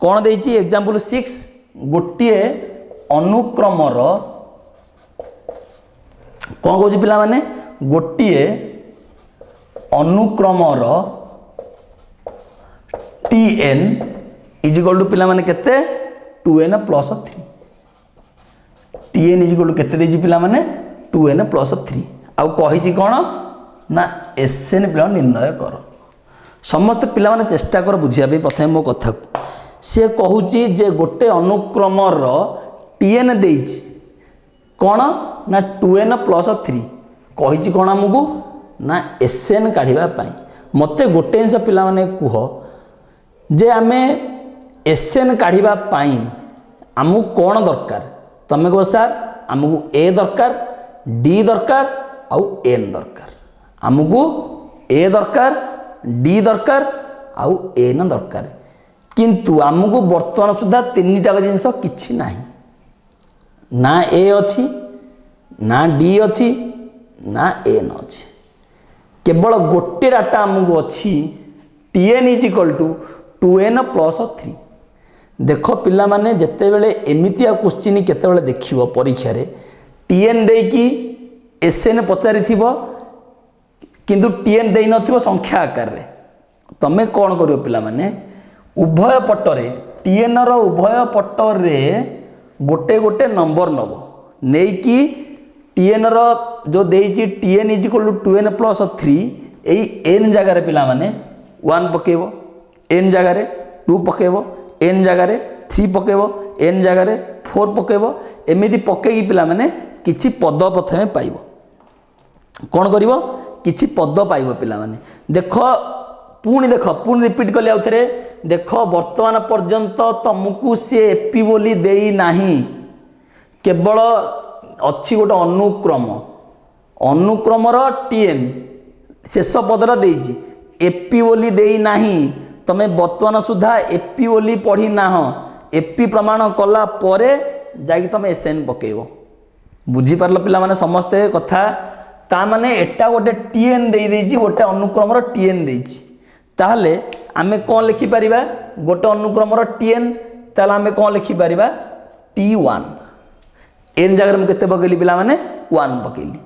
कौन देइछि एग्जांपल 6 गोटे अनुक्रमर कौन कहूँ पिला माने गोटे अनुक्रमर tn इज इक्वल टू पिला माने केते 2n plus 3 tn is equal to केते देछि पिला माने 2n प्लस 3 आउ कहिछि कोन ना sn पिला निर्णय कर समस्त पिला माने चेष्टा कर बुझिया बे प्रथम मो कथा से कहूछि जे गोटे अनुक्रमर tn देछि कोन ना 2n प्लस 3 कहिछि कोन हमकु ना sn काढिबा पई मते गोटे जिंस पिला माने कुह जे आमे sn काढिबा पई आमु कोन दरकार तमे को सर आमु a दरकार d दरकार आउ n दरकार आमु a दरकार d दरकार आउ n दरकार किंतु आमु वर्तमान सुधा तीनटा जिंस किछि नाही ना a अछि ना d अछि ना n अछि केवल गोटे डाटा आमको अच्छी tn is equal to 2n plus 3 देख पिला माने जेते बेले एमितिया क्वेश्चन केते बेले देखिबो परीक्षा रे tn दे कि sn पचारि थिबो किंतु tn दे नथिबो संख्या आकार रे तमे कोन करियो पिला माने उभय पट रे tn रो उभय पट रे गोटे गोटे नंबर नबो नै कि tn रो जो देइछि tn is equal to 2n plus 3 एई n जगह रे पिला माने 1 पकेबो n जगह रे 2 पकेबो n जगह रे 3 पकेबो n जगह रे 4 पकेबो एमिति पकेकी पिला माने किछि पद प्रथमे पाइबो कोन करिवो किछि पद पाइबो पिला माने देखो पुणी रिपीट कले आउथरे देखो वर्तमान पर्यंत तुमको से एपी बोली देई नाही केवल अच्छी गोटे अनुक्रमर tn शेष पदर देइछि एपी बोली देई नाही तमे वर्तमान सुधा एपी बोली पढ़ी नाह एपी प्रमाण कला परे जाई तमे sn पकेइबो बुझी पारलो पिला माने समस्त कथा ता माने एटा गोटे tn देई देइछि गोटे अनुक्रमर tn देइछि ताहले आमे कोन लिखि परिबा गोटे अनुक्रमर tn ताला आमे कोन लिखि परिबा t1 n जगह में केते पकेली पिला माने 1 पकेली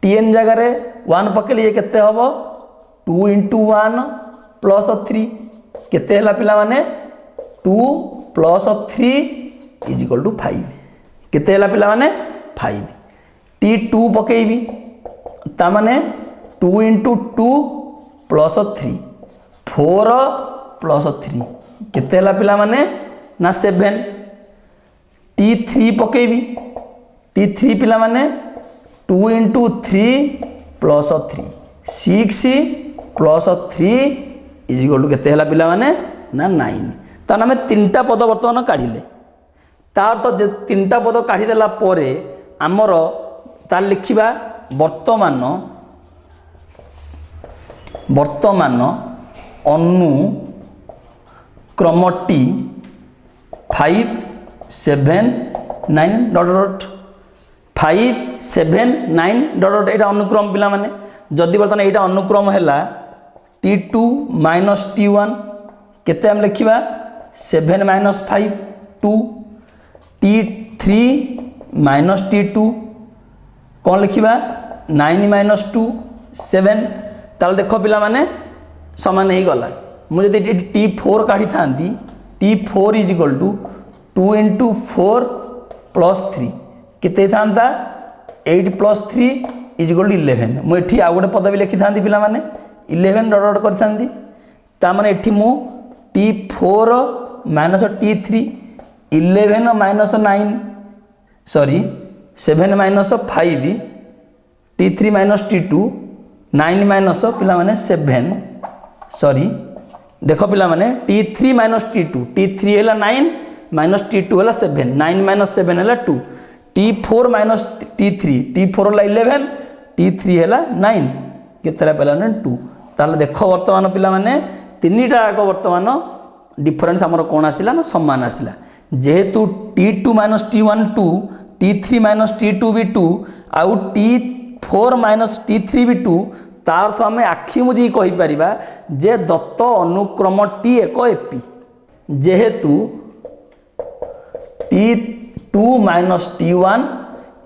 tn जगह रे 1 पकेली ये केते हबो 2 * 1 प्लस 3 केते हला पिला माने 2 प्लस 3 इज इक्वल टू 5 केते हला पिला माने 5 t2 पकेइबी ता माने 2 * 2 प्लस 3 4 प्लस 3 केते हला पिला माने ना 7 t3 पकेइबी t3 पिला माने 2 * 3 plus 3 6 plus 3 is equal to केते हला पिला माने ना 9 ता नामे तीनटा पद वर्तमान काढिले तार तो तीनटा पद काढी देला परे हमर तार लिखिबा वर्तमान अनुक्रमटी 5 7 9 डॉट डॉट 5 7 9 डॉट डॉट एटा अनुक्रम पिला माने जदि बर्तन एटा अनुक्रम हैला t2 माइनस t1 केते हम लिखिबा 7 माइनस 5 2 t3 माइनस t2 कौन लिखिबा 9 माइनस 2 7 ताल देखो पिला माने समान ही गला मुझे यदि t4 काढी थांती t4 is equal to 2 * 4 plus 3 केते थांता 8 प्लस 3 इज इक्वल टू 11 मु एठी आ गोटे पद भी लिखि थांती पिला माने 11 डॉट डॉट कर थांती ता माने एठी मु t4 minus t3 11 minus 9 sorry 7 minus 5 t3 minus t2 9 minus पिला माने 7 सॉरी देखो पिला माने t3 माइनस t2 t3 हैला 9 माइनस t2 हैला 7 9 माइनस 7 हैला 2 t4 माइनस t4 हैला 11 t3 हैला 9 केतरा पिला ने 2 ताले देखो वर्तमान पिला माने तीनटा आको वर्तमान डिफरेंस हमर कोन आसिला ना समान आसिला जेहेतु t2 minus t1 2 t3 minus t2 भी 2 आउ t4 माइनस t3 भी 2 तार अर्थ आम आखि मुझी कही पारिबा जे दत्त अनुक्रम टी एक एपी जेहेतु T2 minus T1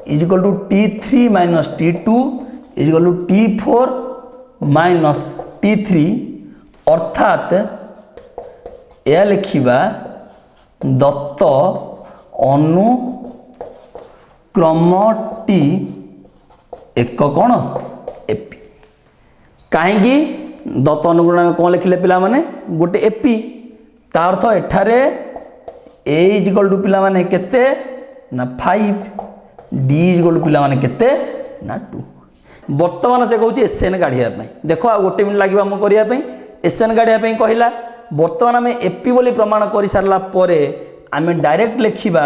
is equal to T3 minus T2 is equal to T4 minus T3 अर्थात यह लिखा दत्त अनुक्रमटी एक कौन एपी कहीं दत्त अनुक्रम कौन लिखिले पिला माने गोटे एपी ता अर्थ एठारे ए इज इक्वल टू पिला माने केते ना 5 डी इज इक्वल टू पिला माने केते ना 2 वर्तमान से कहूँ एसएन गाढ़िया देख आ गोटे मिनट लगे आम करने एसएन गाढ़िया कहला वर्तमान आम एपी बोली प्रमाण कर सारा आम डायरेक्ट लिखा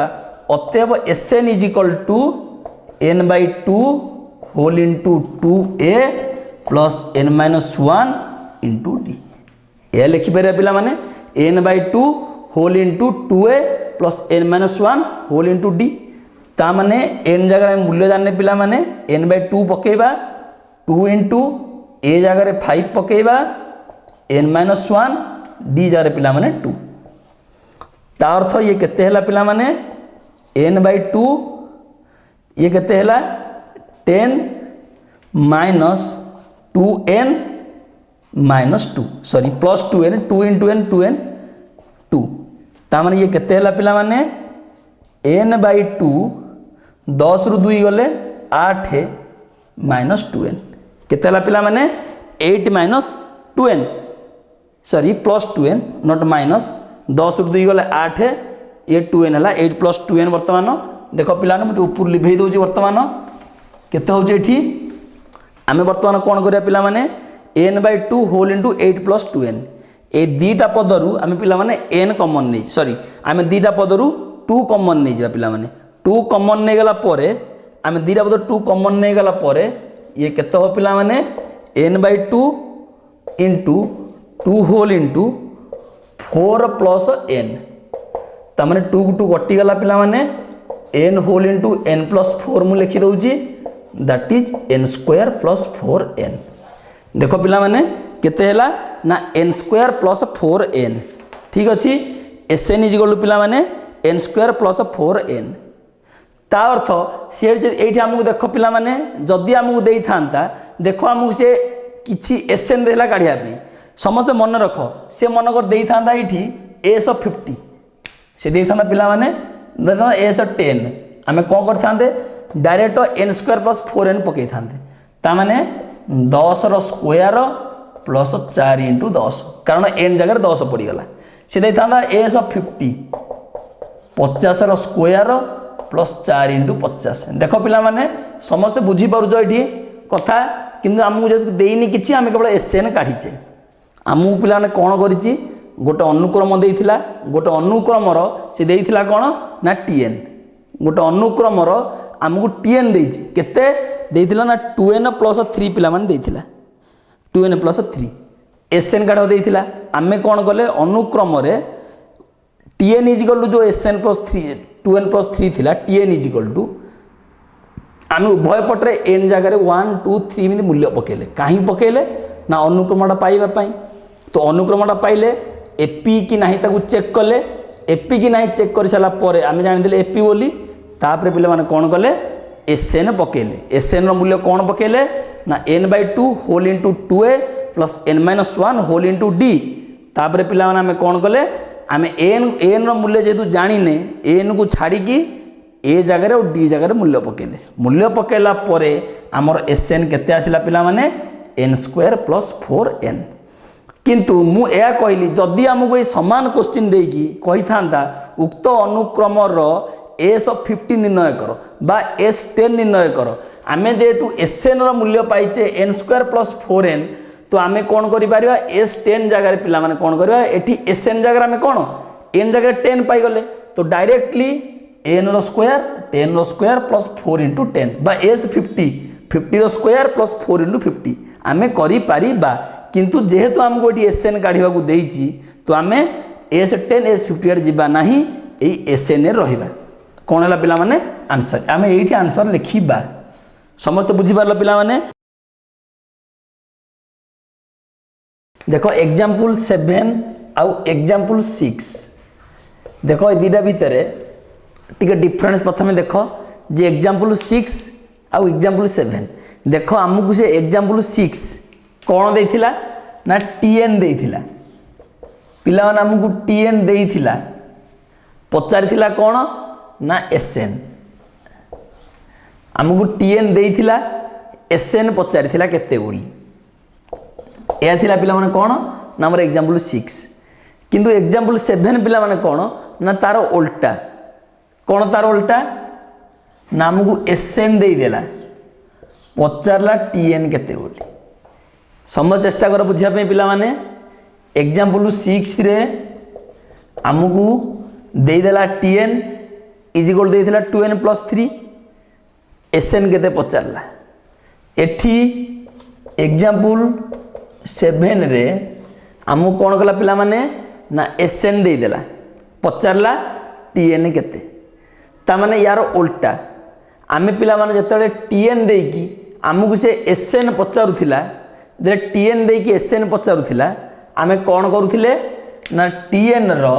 अतएव S N is equal to n/2 whole into 2a plus n-1 into D यह लिखिपर पिला माने n/2 whole into 2a plus n-1 whole into D ता माने n जगह मूल्य जाने पिला माने n/2 पकेबा 2 इंटू a जगह 5 पकेबा n-1 डी जगह पिला माने 2 ता अर्थ ये केते हला पिला माने n/2 ये केते हला 10 minus 2n minus 2 sorry plus 2n 2 into n 2n 2 ता माने ये केते हला पिला माने n/2 10 रु 2 गले 8 माइनस 2n केते हला पिला माने 8 minus 2n sorry plus 2n not minus 10 रु 2 गले 8 ये 2n हला 8 प्लस 2n वर्तमान देख पिला मुझे ऊपर लिभे दौर वर्तमान केते होचे एठी आमे वर्तमान कौन करिया पिला माने n/2 whole into 8 plus 2n ए दीटा पदरु आमे पिला माने n कॉमन नहीं सॉरी आमे दीटा पदरु 2 कॉमन नहीं जा पिला माने 2 कॉमन नहीं गला परे आमे दीटा पदरु 2 कॉमन नहीं गला परे ये केते हो पिला माने n/2 into 2 whole into 4 plus n ता माने 2 को 2 कटि गला पिला माने n whole into n plus 4 मु लिखि दउची that is n square plus 4n देखो पिला माने केते हला ना n स्क्वायर प्लस 4n ठीक अच्छी एसएन इज इक्वल टू पिला माने n स्क्वायर प्लस 4n ता अर्थ सी एठी हमकु देखो पिला माने जदि हमकु देई थांता देखो हमकु से किछि एसएन देला काढिया पे समस्त मन रख से मन कर देई थांता एठी s50 से देई थांता पिला माने देखो s10 आमे कोन कर थांते direct n square plus 4n पकई थांते ता माने 10 रो स्क्वायर प्लस 4 इंटू 10 कारण n जगह 10 पड़ी गला से दे थांदा s50 50 रो स्क्वायर प्लस 4 इंटू 50 देखो पिला माने समस्त बुझी पारुजो एठी कथा किंतु हमहु जे देइनी किछि हम केवल एसएन काढिचे हमहु पिला माने कोन करिछि गोटे अनुक्रम देइथिला गोटे अनुक्रमर से देइथिला कोन ना tn गोटे अनुक्रमर आमको tn देइछि केते देइथिला ना 2n प्लस 3 पिला माने देइथिला 2n प्लस 3 एसएन काढ देइथिला आमे कोन कले अनुक्रम रे tn इज इक्वल टू जो एसएन प्लस 3 2n प्लस 3 थिला tn इज इक्वल टू आमे उभय पटरे n जगह रे 1 2 3 मिनि मूल्य पकेले काहे पकेले ना अनुक्रमटा पाइबा पई तो अनुक्रमटा पाइले एपी कि नाही ताकू चेक कले एपी कि नाही चेक कर साला परे आमे जानि देले एपी बोली तापरे पिला माने कोन कले एसएन पकेले एसएन रो मूल्य कोन पकेले ना n/2 whole into 2a plus n-1 whole into D तापरे पिला माने आमे कोन कले आमे n रो मूल्य जेतु जानिने n को छाड़ी की ए जगह रे और डी जगह रे मूल्य पकेला परे हमर एसएन केते आसिला पिला माने n स्क्वायर प्लस 4n किंतु मु या कहली जदि हमको ये समान क्वेश्चन देकी कही था उक्त अनुक्रम s50 निर्णय कर बा s10 निर्णय कर आमे जेहेतु एसएन रो मूल्य पाइचे n स्क्वायर प्लस 4n तो आमे कौन करि परिबा s10 जगह पिला माने कौन करबा एठी एसएन जगह आमे कौन n जगह 10 पाई गले तो डायरेक्टली n रो स्क्वायर 10 रो स्क्वायर प्लस 4 इंटू 10 बा s50 50 रो स्क्वायर प्लस 4 इंटू 50 आमे करि परिबा किंतु जेहेतु हमको ये एसएन काढ़ा देइछि तो आमे s10 s50 आड़ जिबा नाही ए एसएन रहिबा कोन हला पिला माने आंसर आमे एठी आंसर लिखिबा समस्त बुझी पारलो पिला माने देखो एग्जांपल 7 आउ एग्जांपल 6 देख ये दुटा भितर टी डिफरेन्स प्रथम देख जे एग्जाम्पल 6 आउ एग्जाम्पल 7 देख आमको से एग्जाम्पल 6 कौन देथिला ना टीएन देथिला पिला माने आमको टीएन देथिला पचारिथिला कौन ना एसएन आमको टीएन देथिला एसएन पचारिथिला केते बोली या थिला पिला माने कौन ना हमर एग्जाम्पल 6 किंतु एग्जाम्पल 7 पिला माने कौन ना तार उल्टा कौन तार उल्टा ना आमको एसएन दे देला पचारला टीएन केते बोली समझ चेष्टा कर बुझिया पे पिला माने एग्जाम्पल 6 रे आमको दे देला टीएन इज इक्वल दे देला 2n+3 एसएन केते पचारला एठी एग्जाम्पल 7 रे आमको कौन कला पिला माने ना एसएन दे देला पचारला टीएन केते ता माने यार उल्टा आमे पिला माने जतले टीएन देकी आमको से एसएन पचारुथिला जे टीएन देकी एसएन पचारुथिला आमे कौन करूथिले ना टीएन रो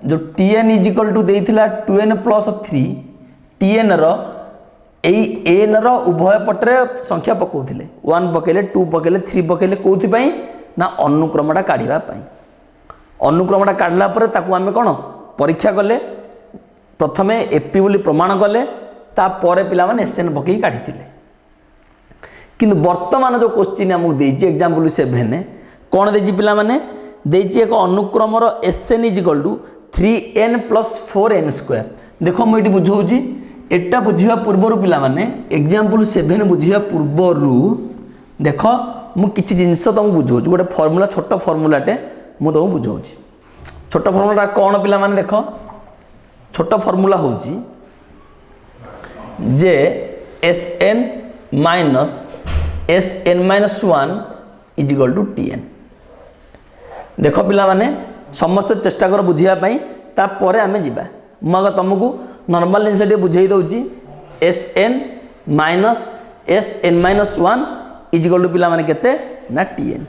जो टीएन इज इक्वल टू देथिला 2n+3 टीएन रो एई एन रो उभय पटरे संख्या पकाउथिले 1 पकेले 2 पकेले 3 पकेले कोथि पई ना अनुक्रमटा काढिबा पई अनुक्रमटा काढला परे ताकू आमे कोन परीक्षा कले प्रथमे एपी बोली प्रमाण कले ता परे पिला माने एसएन पकई काढिथिले किंतु वर्तमान जो क्वेश्चन हमको देछि एग्जांपल 7 कोन देछि पिला माने देछि एक अनुक्रमर SN is equal to 3n+4n² देखो मु एटी बुझौछि एटा बुझिया पूर्वरु पिला माने एग्जांपल 7 बुझिया पूर्वरु देखो मु किछि जिंस तुम बुझौछि गोटे फार्मूला छोट फार्मूलाटे मु तुम बुझौछि छोट फार्मूला कोन पिला माने देखो छोट फार्मूला होछि जे Sn minus Sn-1 is equal to Tn देखो पिला माने समस्त चेष्टा कर बुझिया पई ता परे आमे जिबा म अगर तुमको नॉर्मल जिनस टे बुझेई दउची Sn minus Sn-1 is equal to पिला माने केते ना Tn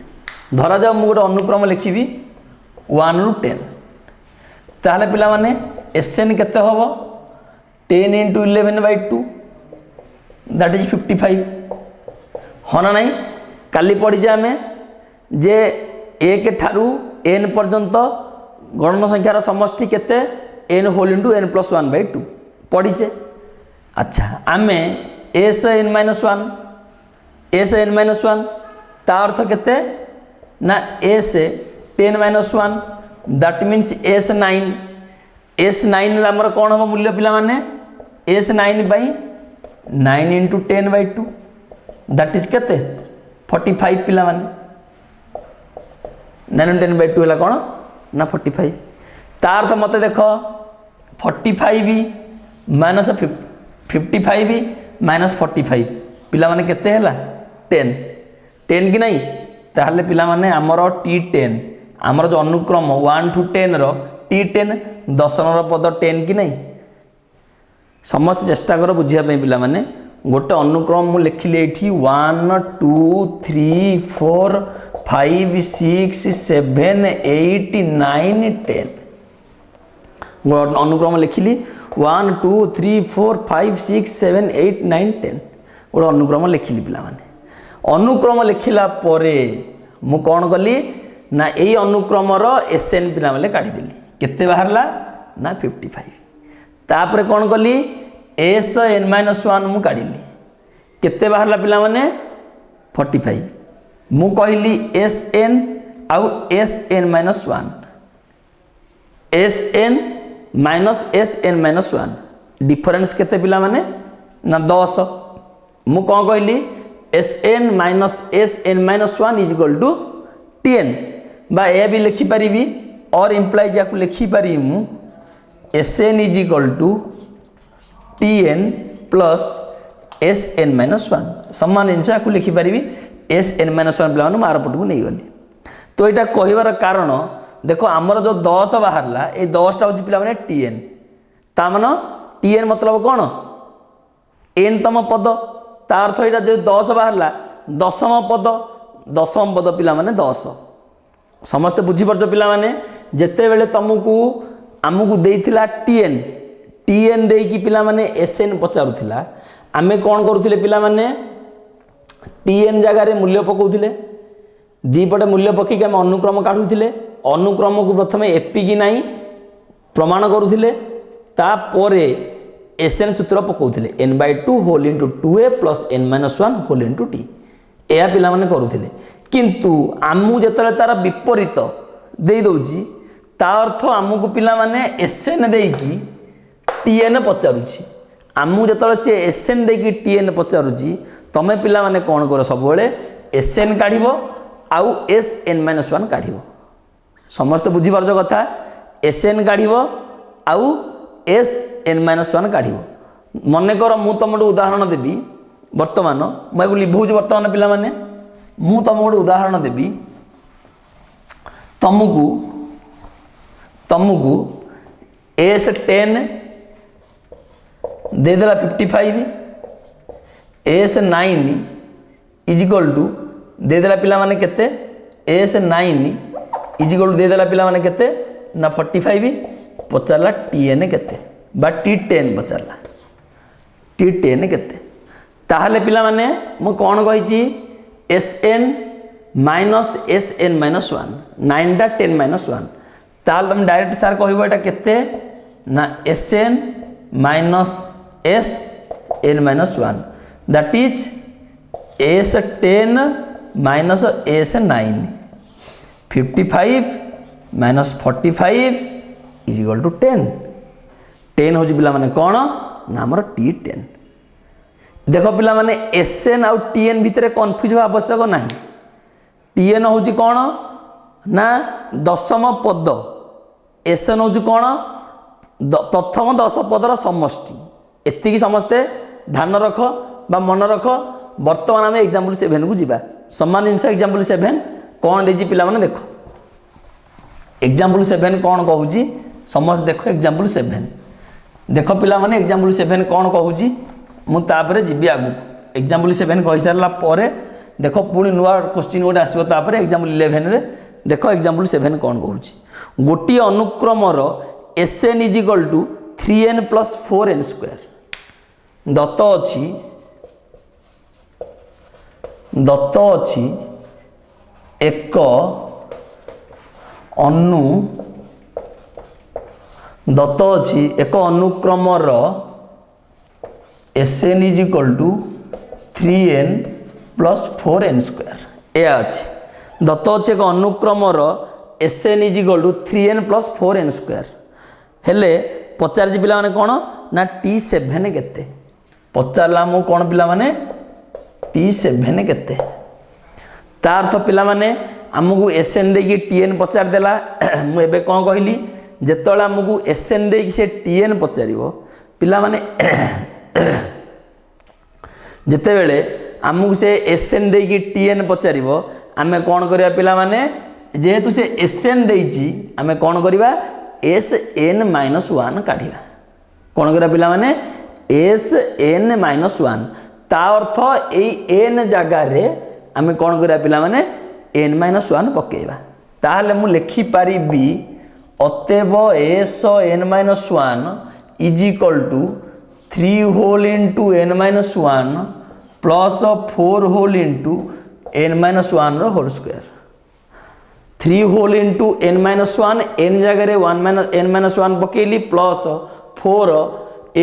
धरा जाओ मु गोटे अनुक्रम लिखिबी 1 रु 10 ताले पिला माने Sn केते होबो 10 × 11/2 दैट इज 55 होना नहीं काली पड़ी जा में जे 1 ठारू n पर्यंत गणन संख्यार समष्टि केते n होल इनटू n+1/2 पढ़ीचे अच्छा आमे Sn-1 Sn-1 ता अर्थ केते ना S10-1 दैट मीन्स S9 हमर कोन हो मूल्य पिला माने S9 बाई 9 × 10/2 दैट इज केते 45 पिला माने 9 × 10/2 हला कोन ना 45 ता अर्थ मते देखो 45 माइनस 55 माइनस 45 पिला माने केते हला 10 कि नहीं ताहले पिला माने हमर T10 हमर जो अनुक्रम 1 to 10 रो T10 दशम पद 10 कि नहीं समस्त चेष्टा कर बुझिया पे पिला माने गोटे अनुक्रम मु लिखिले एठी 1 2 3 4 5 6 7 8 9 10 अनुक्रम लिखिली 1 2 3 4 5 6 7 8 9 10 गोटे अनुक्रम लिखिली पिला माने अनुक्रम लिखिला परे मु कौन कली ना यही अनुक्रम Sn पिला माने काढ़ी देली केते बाहरला ना 55 तापर कौन कली Sn-1 मु काढ़िली केते बाहरला पिला माने 45 मु कहली Sn आउ Sn-1 Sn minus Sn-1 difference केते पिला माने ना 10 मु कौन कहली Sn minus Sn-1 is equal to Tn बा ए भी लिखि परिबी और इंप्लाई जाकु लिखि पारि मु Sn is equal to Tn plus Sn-1 समान जिनस को लिखि परिबी Sn-1 पिला माने मार पटू नहीं गली तो एटा कहिबार कारण देखो आमर जो 10 बाहरला ए 10 टा होची पिला माने Tn ता माने Tn मतलब कोन n तम पद ता अर्थ एटा जे 10 बाहरला दशम पद पिला माने 10 समस्त बुझी परछ पिला माने जेते बेले तुमको आमको देइथिला टीएन टीएन देकी पिला माने एसएन पचारुथिला आमे कोन करूथिले पिला माने टीएन जगह रे मूल्य पकाउथिले दीपटे मूल्य पकईक आम अनुक्रम काढ़ुले अनुक्रम को प्रथम एपी कि नाई प्रमाण करुले तापरे एसएन सूत्र पकाउले n/2 whole into 2a plus n-1 whole into T या पिला माने करुले किंतु आमु जेतले तार विपरीत दे दउची ता अर्थ आमको पिला माने एसएन देकी टीएन पचारुची आमु जेतले से एसएन देकी टीएन पचारुची तमे पिला माने कोन कर सब बेले एसएन काढिबो आउ Sn-1 काढ़ समस्त बुझीपार कथा Sn काढ़ आउ Sn-1 काढ़ मनकर मु तुम गोटे उदाहरण देवी वर्तमान मुझे लिभौज वर्तमान पिला माने मु तुम गोटे उदाहरण देवी तुमको S10 देदेला 55 S9 इज इक्वल टू देदेला पिला माने केते S9 इज इक्वल टू देदेला पिला माने केते ना 45 पचारला Tn केते बा T10 पचारला T10 केते ताहले पिला माने मु कोन कहिची Sn माइनस Sn-1 9 टा 10-1 ताल तुम डायरेक्ट सार कहबो एटा केते ना Sn minus Sn-1 that is S10 minus S9 55 minus 45 is equal to 10 10 हो पिला माने कौन ना हमर T10 देखो पिला माने Sn आउ Tn भितर कन्फ्यूज हो आवश्यक नहीं Tn हो कौन ना दशम पद Sn हो कौन प्रथम 10 पदर समष्टि एतिकी समस्ते ध्यान रख बा मन रख वर्तमान आम एग्जाम्पल 7 को जीवा समान जिनस एग्जाम्पल 7 कौन देजी पिला माने देखो एग्जाम्पल 7 कौन कहूँ समस्त देखो एग्जाम्पल 7 देख पिला माने एग्जाम्पल 7 कौन कहूँ मुझे जीवी आगु एग्जाम्पल 7 कही सारा पर देख पुणी नुआ क्वेश्चन गोटे आसो एग्जाम्पल 11 रे देख एग्जाम्पल 7 कौन कहूँ गोटे अनुक्रमर Sn is equal to 3n plus 4n square दत्त अच्छी एक दत्त अच्छी एक अनुक्रमर Sn is equal to 3n plus 4n square या अच्छी दत्त अच्छे एक अनुक्रमर Sn is equal to 3n plus 4n square हेले पचार पिला माने कौन ना T7 केते पचारला मु कौन पिला माने T7 केते तार अर्थ पिला माने आमको Sn देकी Tn पचार देला मु एबे कौन कहली जेतला आमको Sn देकी से Tn पचारिबो पिला माने जेते बेले आमको से Sn देकी Tn पचारिबो आमे कौन करिया पिला माने जेहेतु से Sn देइची आमे कौन करिबा Sn-1 काढ़िबा कौन करिया पिला माने Sn-1 ता अर्थ ए n जगह रे आमे कौन करिया पिला माने n-1 पकेइबा ताहले मु लिखि पारिबी अतएव Sn-1 is equal to 3 whole into n-1 plus 4 whole into n-1 whole square 3 whole into n-1 n जगह 1 n-1 पकेली प्लस 4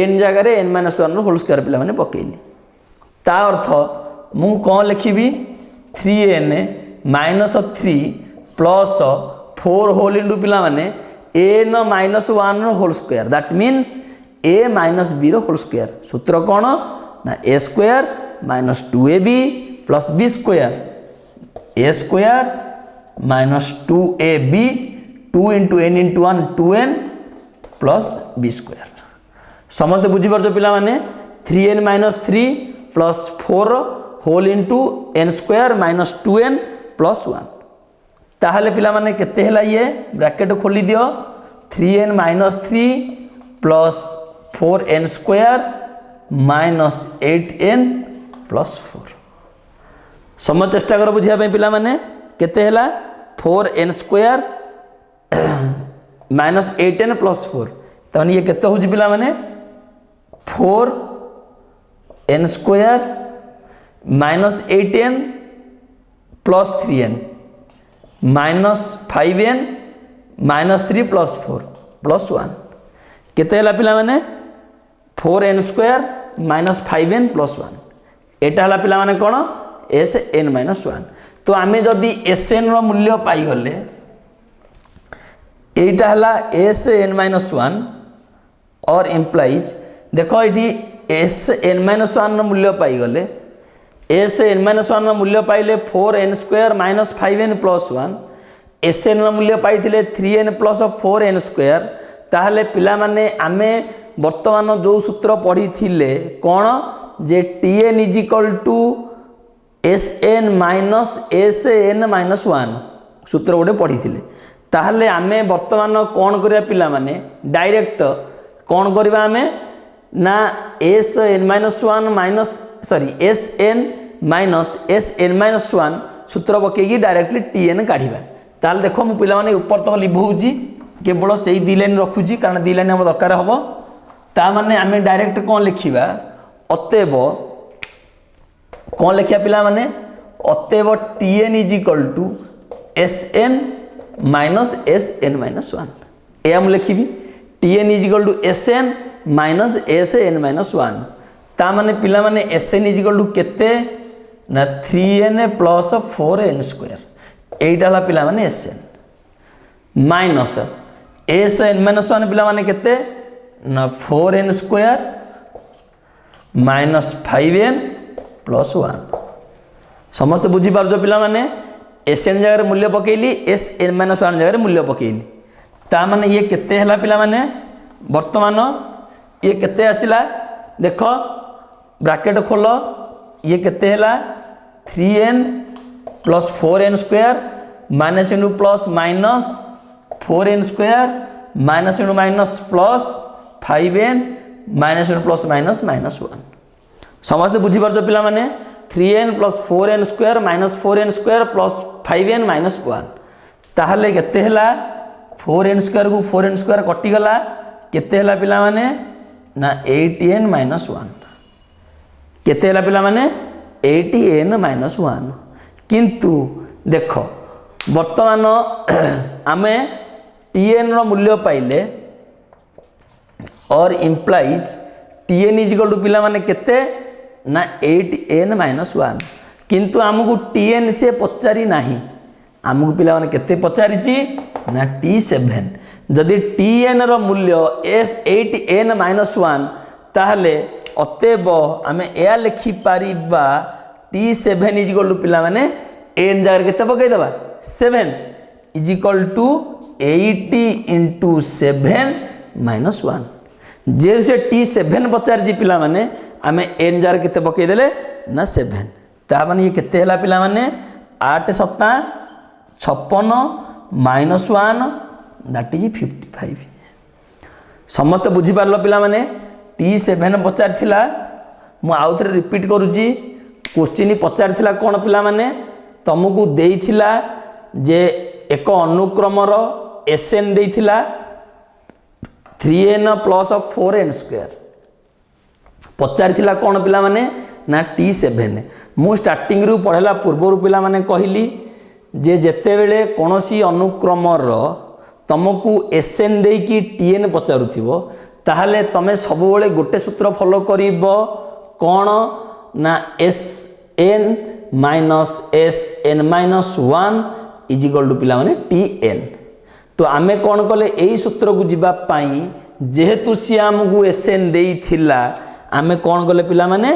n जगह n-1 होल स्क्वायर पिला माने पकेली ता अर्थ मु कौन लिखी 3n minus 3 plus 4 whole into पिला माने n-1 whole square that means a minus b whole square सूत्र कौन ना a square minus 2ab plus b square a square minus 2ab 2 into n into 1 2n plus b square समझते बुझीपार पिला माने 3n minus 3 plus 4 whole into n square minus 2n plus 1 ताहले पिला माने केते हैला ये ब्रैकेट खोली दियो 3n minus 3 plus 4n square minus 8n plus 4 समझ चेष्टा कर बुझिया पे पिला माने केते हैला 4n square minus 8n plus 4 तमाने ये केते होची पिला माने 4n square minus 8n plus 3n minus 5n minus 3 plus 4 plus 1 केते हला पिला माने 4n square minus 5n plus 1 एटा हला पिला माने कोन Sn माइनस 1 तो आमे जदि Sn रो मूल्य पाई गले एटा हला Sn माइनस 1 और इम्प्लाइज देखो ये Sn माइनस 1 रो मूल्य पाई गले Sn माइनस 1 रो मूल्य पाइले 4n square minus 5n plus 1 Sn रो मूल्य पाइथिले 3n प्लस 4n स्क्वायर ताहले पिला माने आमे वर्तमान जो सूत्र पढ़ी थिले कोन जे Tn is equal to Sn minus Sn minus 1 सूत्र गोटे पढ़ी थिले ताहले आमे वर्तमान कौन करिया पिला माने डायरेक्ट कौन करिवा आमे ना Sn minus 1 minus sorry Sn minus Sn minus 1 सूत्र पकेगी डायरेक्टली Tn काढिबा ताहले देखो मु पिला माने ऊपर तक लिखौजी केवल सेही दी लाइन रखुजी कारण दी लाइन हम दरकार हबो ता माने आमे डायरेक्ट कौन लिखिबा अतएव कौन लिखिया पिला माने अतएव Tn is equal to Sn minus Sn minus 1 ए हम लिखिबी Tn is equal to Sn minus Sn minus 1 ता माने पिला माने Sn इज इक्वल टू केते ना 3n प्लस 4n स्क्वायर एटा ला पिला माने Sn माइनस Sn माइनस 1 पिला माने केते ना 4n square minus 5n plus 1 समस्त बुझी पार जो पिला माने Sn जगह मूल्य पकेली Sn माइनस 1 जगह मूल्य पकेली ता माने ये केते हला पिला माने वर्तमान ये केते आसिला देखो ब्रैकेट खोलो ये केते हला 3n plus 4n square minus into plus minus 4n square minus into minus plus 5n minus into plus minus minus 1 समस्त बुझी पार जो पिला माने 3n plus 4n square minus 4n square plus 5n minus 1 ताहले केते हला 4n स्क्वायर को 4n square कटि गला केते हला पिला माने ना 8n माइनस 1 केते हला पिला माने 8n माइनस 1 किंतु देखो वर्तमान आमे Tn रो मूल्य पाइले और implies Tn is equal to पिला माने केते ना 8n माइनस 1 किंतु आमको Tn से पचारि नाही आमको पिला माने केते पचारि ना T7 जदि Tn रो मूल्य 8n माइनस 1 ताहले अतएव आमे या लिखि Paribas T7 is equal to पिला माने n जगह केते पकै दबा 7 is equal to 80 into 7 minus 1 जे से T7 पचार जी पिला माने आमे n जार केते पकै देले ना 7 ता माने ये केते हला पिला माने 8 7 56 माइनस 1 दैट इज 55 समस्त बुझी पारलो पिला माने T7 पचार थिला मु आउथरे रिपीट करूची क्वेश्चन पचार थिला कोन पिला माने तुमको देइथिला जे एक अनुक्रमर Sn देइथिला 3n प्लस 4n स्क्वायर पचार थिला कौन पिला माने ना T7 मु स्टार्टिंग रु पढ़ला पूर्व पिला माने कहली जे जेते बेले कोनोसी अनुक्रमर तुमको Sn दे की Tn पचारुथिबो ताहले तमे सब बेले गोटे सूत्र फॉलो करिवो कोन ना Sn minus Sn minus 1 is equal to पिला माने Tn तो आमे कौन कले यही सूत्र को जीवा पाई जेहेतु सी आमको Sn देइथिला आमे कौन कले पिला माने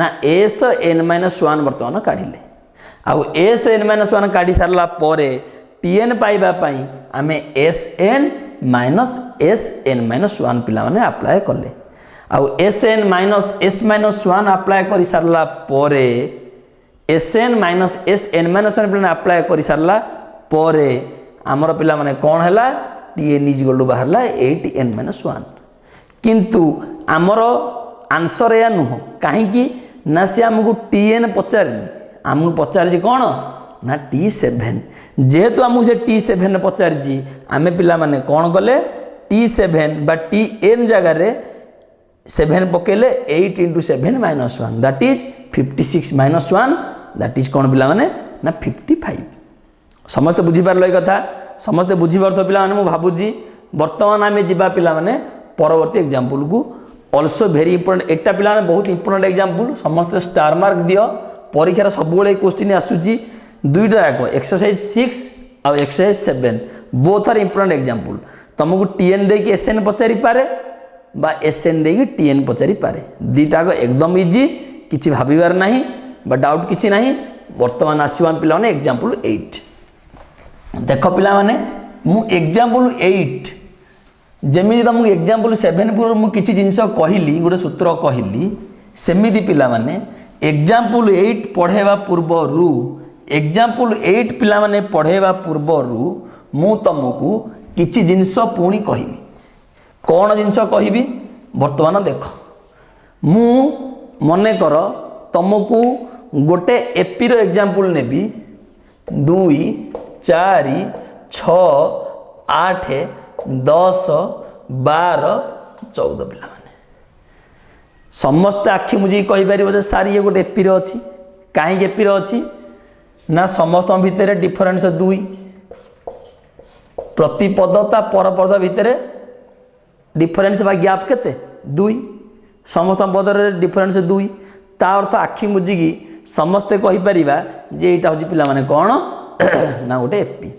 ना Sn माइनस 1 वर्तमान काढिले आउ Sn माइनस 1 काढी सारला परे Tn पाइबा पाई आमे Sn माइनस Sn माइनस 1 पिला माने अप्लाई कले आउ Sn minus S minus 1 apply करि सारला परे Sn माइनस Sn माइनस 1 पिला अप्लाई करि सारला परे आमर पिला माने कौन हैला Tn इज इक्वल टू बाहरला 8n माइनस 1 किंतु आमर आंसर या नुह कहीं ना सी आमको Tn पचारनी आमको पचार कौन ना T7 जेहेतु आमको से T7 पचारि आमे पिला माने कौन कले T7 बा Tn जगार 7 पकेले 8 into 7 minus 1 that is 56 minus 1 that is कौन पिला माने ना 55 समस्त बुझी पारलो कथा समस्त बुझी पारथो पिला माने मु भाबुजी वर्तमान आमे जिबा पिला माने परवर्ती एग्जांपल को ऑल्सो वेरी इंपोर्टेंट एटा पिला माने बहुत इंपोर्टेंट एग्जांपल समस्त स्टार मार्क दियो परीक्षा सब बेले क्वेश्चन आसुची दुईटा जाक एक्सरसाइज 6 और exercise 7 both are important example तुमको टीएन दे कि एसएन पचारि पारे बा एसएन दे कि टीएन पचारि पारे दीटा एकदम इजी किछि भाबिबार नाही बा डाउट किछि नाही वर्तमान आसीबा पिला माने एग्जांपल 8 देख पिला माने मु एग्जांपल 8 जेमिति तुमको एग्जांपल 7 पूर्व मु किछि जिंस कहिली गोटे सूत्र कहिली सेमिति पिला माने एग्जांपल 8 पढ़ेवा पूर्वरु एग्जांपल 8 पिला माने पढ़ेवा पूर्वरु मु तुमको किछि जिंस पुणी कहिबी कौन जिंस कहिबी वर्तमान देख मु मने कर तुमको गोटे एपी रो एग्जांपल नेबी 2 4 6 8 10 12 14 पिला माने समस्त आखि मुझे कहि परिबो जे सारी ये गोटे एपी रो अछि काहे एपी रो अछि ना समस्त भितर डिफरेंस 2 प्रति पदता पर पद भितर डिफरेंस बा गैप केते 2 समस्त पदर डिफरेंस 2 ता अर्थ आखि मुझी समस्ते कहि परिबा जे एटा होची पिला माने कोन ना गोटे एपी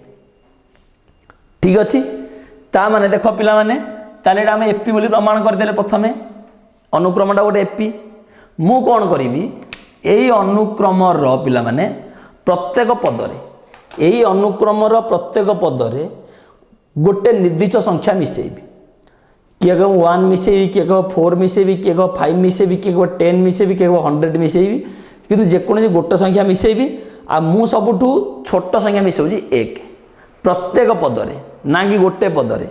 ठीक अछि ता माने देखो पिला माने ताले एटा हम एपी बोली प्रमाण कर देले प्रथमे अनुक्रमटा गोटे एपी मु कोन करिवि एई अनुक्रम रो पिला माने प्रत्येक पदरे एई अनुक्रम रो प्रत्येक पदरे गोटे निर्दिष्ट संख्या मिसेबी किए कह 1 मिसेबी किए कह 4 मिसेबी किए कह 5 मिसेबी किए कह 10 मिसेबी किए कह 100 मिसेबी किंतु जेकोसी गोटे संख्या मिसेबी आ मु सबुठू छोट संख्या मिसेउजी 1 प्रत्येक पदरे ना कि गोटे पदरे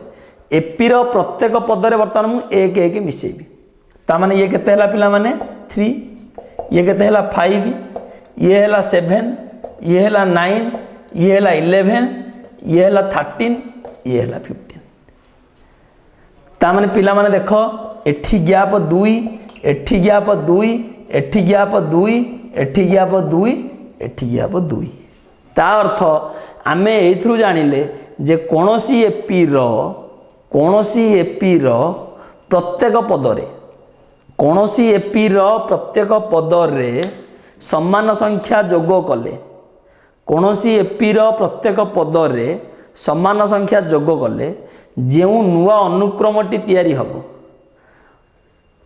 एपी रो प्रत्येक पदरे वर्तमान मु 1 1 मिसेबी ता माने ये केते हला पिला माने 3 ये केते हला 5 ये हला 7 ये हला 9 ये हला 11 ये हला 13 ये हला 15 ता माने पिला माने देखो एठी गैप 2 एठी गैप 2 एठी गैप 2 एठी गैप 2 एठी गैप 2 ता अर्थ आमे एथरु जानिले जे कोनोसी एपी रो प्रत्येक पदरे कोनोसी एपी रो प्रत्येक पदरे समान संख्या जोग कले कोनोसी एपी रो प्रत्येक पदरे समान संख्या जोग कले जेउ नुआ अनुक्रमटी तैयारी हबो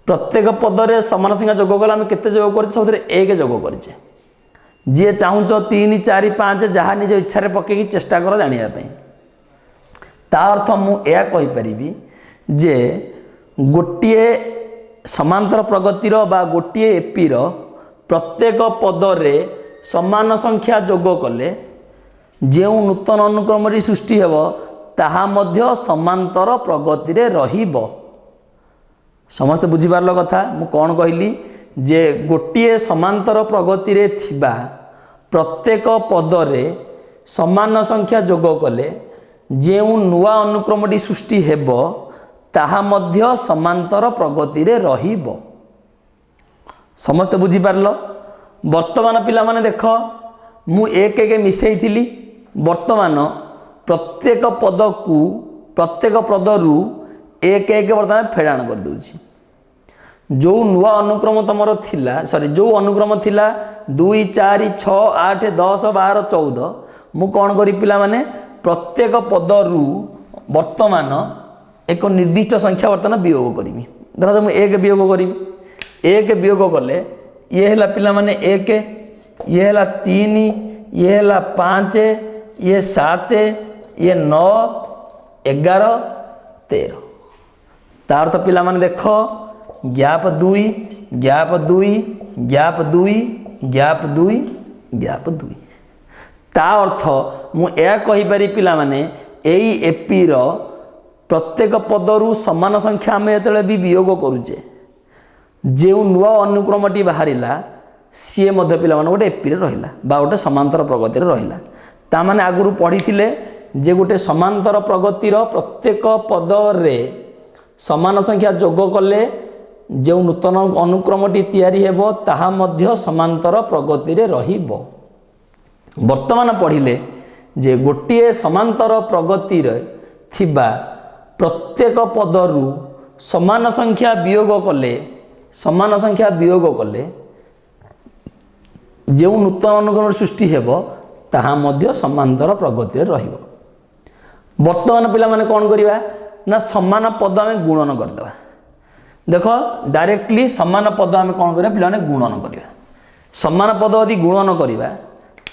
प्रत्येक पदरे समान संख्या जोग कले हम केते जोग करछे सबरे 1 जोग करछे जे चाहूच 3 4 5 जहाँ निज इच्छा रे पके चेष्टा कर जानिया पे ता अर्थ मु या कहि परिबी जे गोटिए समांतर प्रगतिर बा गोटिए एपी रो प्रत्येक पदरे समान संख्या जोग कले जो नूतन अनुक्रमटी सृष्टि हेब ताहा मध्य समांतर प्रगति रे रहिबो समस्त बुझिपारल कथा मु कौन कहली जे गोटिए समांतर प्रगति रे थिबा प्रत्येक पदरे समान संख्या जोग कले जो नुआ अनुक्रमटी सृष्टि हेब ताहा मध्य समांतर प्रगति रे रहिबो समस्त बुझिपारल वर्तमान पिला माने देख मु एक एक मिसई थिली वर्तमान प्रत्येक पद को प्रत्येक पदरु एक एक वर्तमान फेडाण कर दूची जो नुआ अनुक्रम तुमर थिला सॉरी जो अनुक्रम थिला 2 4 6 8 10 12 14 मु कौन करी पिला माने प्रत्येक पदरु वर्तमान एक निर्दिष्ट संख्या वर्तमान वियोग करी धर मु एक वियोग करी एक वियोग कले ये हला पिला माने 1 ये हला 3 ये हला 5 ये 7 ये 9 11 13 तार तो पिला माने देखो gap 2 gap 2 gap 2 gap 2 gap 2 ता अर्थ मु या कहि पारि पिला माने एई एपी रो प्रत्येक पदरु समान संख्या में एतले भी वियोग करूचे जो नुआ अनुक्रमटी बाहरिला सी मध्य पिला गोटे एपी रहा बा गोटे समांतर प्रगति रहा ताने आगुरी पढ़ी जे गोटे समांतर प्रगतिर प्रत्येक पदरे समान संख्या जोग कले जो नूतन अनुक्रमटी तैयारी हेबो ताहा मध्य समांतर प्रगति रे रहिबो। वर्तमान पढ़िले जे गोटे समांतर प्रगति रे थिबा प्रत्येक पदरु समान संख्या वियोग कले जो नूतन अनुक्रम सृष्टि हेबो ताहा मध्य समांतर प्रगति रे रहिबो। वर्तमान पिला माने कौन करिवा ना समान पद आम गुणन करदेवा। देख डायरेक्टली समान पद आम कौन करिया पिला माने गुणन करिवा। समान पद यदि गुणन करिवा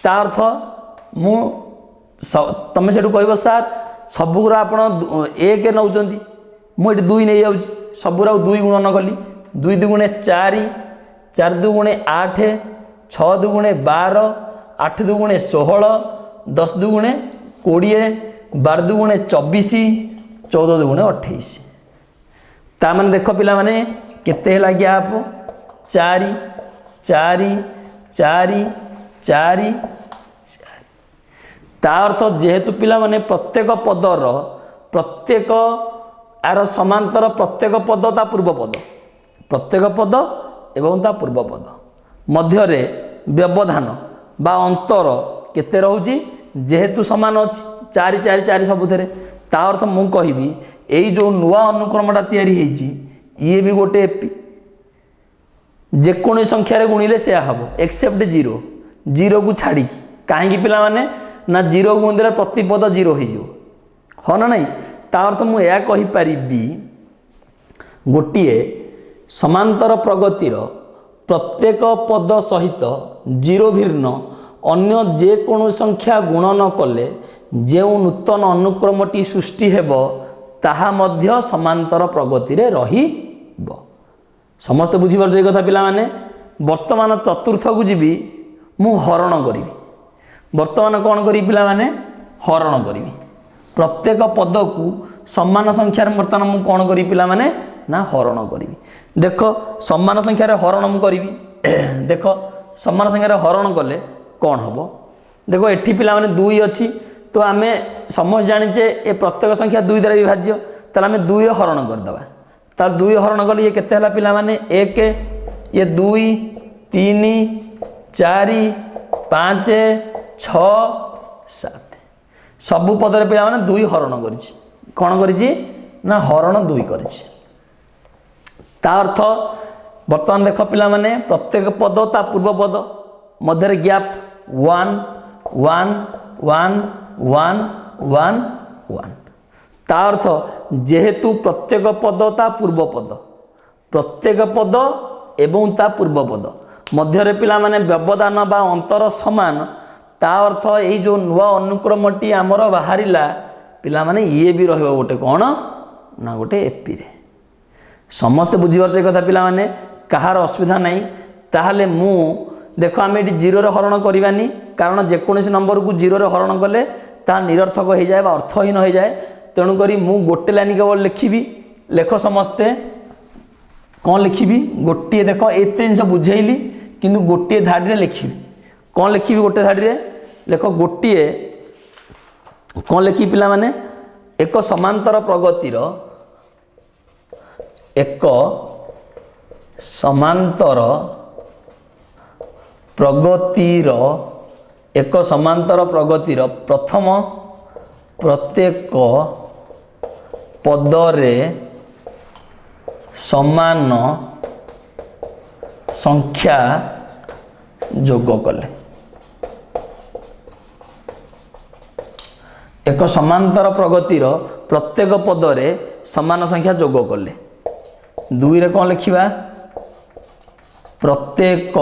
ता अर्थ मु तमे सेठू कहबो सर सबुरा आपण 1 नउचंती मु एठी 2 नै जाउची सबुरा 2 गुणन कली 2 दुगुणे 4 4 दुगुणे 8 6 दुगुणे 12 8 दुगुणे 16 10 दुगुणे 20 12 दुगुणे 24 14 दुगुणे 28 ता माने देख पिला माने केते हैला गैप 4 4 4 4 ता अर्थ जेहेतु पिला माने प्रत्येक पदर प्रत्येक आर समांतर प्रत्येक पद ता पूर्व पद प्रत्येक पद एवं ता पूर्व पद मध्य व्यवधान बा अंतर केते रहउची जेहेतु समान अछि 4 4 4 सबुथरे ता अर्थ मु कहबी एई जो नुआ अनुक्रमटा तैयारी हेची ये भी गोटे एपी जेकोनी संख्या रे गुणिले से हबो एक्सेप्ट 0 को छाड़ी काहेकि पिला माने ना 0 गुणिले प्रति पद 0 हो जो हाँ ना नहीं ता अर्थ मु या कहि परिबी गोटिए समांतर प्रगतिर प्रत्येक पद सहित 0 भिन्न अन्य जे कोनो संख्या गुणन कले जो नूतन अनुक्रमटी सृष्टि हेबो ताहा मध्य समांतर प्रगति रे रहिबो। समस्त बुझी पारछ ए कथा पिला माने। वर्तमान चतुर्थ को जीवी मु हरण करी वर्तमान कौन करी पिला माने हरण करी प्रत्येक पद को समान संख्यार वर्तमान मु कौन करी पिला माने ना हरण करी। देख समान संख्यार हरण मु करी देख समान संख्यार हरण कले कौन हम देख एठी पिला माने 2 अच्छी तो आम समस्त जाचे ये प्रत्येक संख्या 2 द्वारा विभाज्य ताले आम 2 हरण करदे तार 2 हरण कले ये केते हला पिला माने 1 ये 2 3 4 5 6 7 सबु पदर पिला माने 2 हरण करिछि कोन करिछि ना हरण 2 करिछि। ता अर्थ वर्तमान देख पिला माने प्रत्येक पद ता पूर्व पद मध्य गैप 1 1 1 1 1 1 ता अर्थ जेहेतु प्रत्येक पद ता पूर्व पद प्रत्येक पद एवं ता पूर्व पद मध्य पिला माने व्यवधान बा अंतर समान ता अर्थ यही जो नुआ अनुक्रमटी आमर बाहरिला पिला माने ये भी रहिबो गोटे कौन ना गोटे एपी रे। समस्त बुझीपार कथा पिला माने कहार असुविधा नहीं ताहले मु देख आम ये 0 रे हरण करवानी कारण जेकोसी नंबर को 0 रे हरण कले ता निरर्थक हो जाए अर्थहीन हो जाए तेणुक मु गोटे लाइन केवल लिखी लेख समस्ते कौन लिखी गोटे देख एत जिन बुझेली किंतु गोटे धाड़ी लिखी कौन लिखी गोटे धाड़ी लेख गोटे कौन लिखी पिला माने एक समांतर प्रगतिर एक समांतर प्रगतिर एक समांतर प्रगतिर प्रथम प्रत्येक पदरे समान संख्या जोग कले एक समांतर प्रगतिर प्रत्येक पदरे समान संख्या जोग कले 2 रे कौन लिखिबा प्रत्येक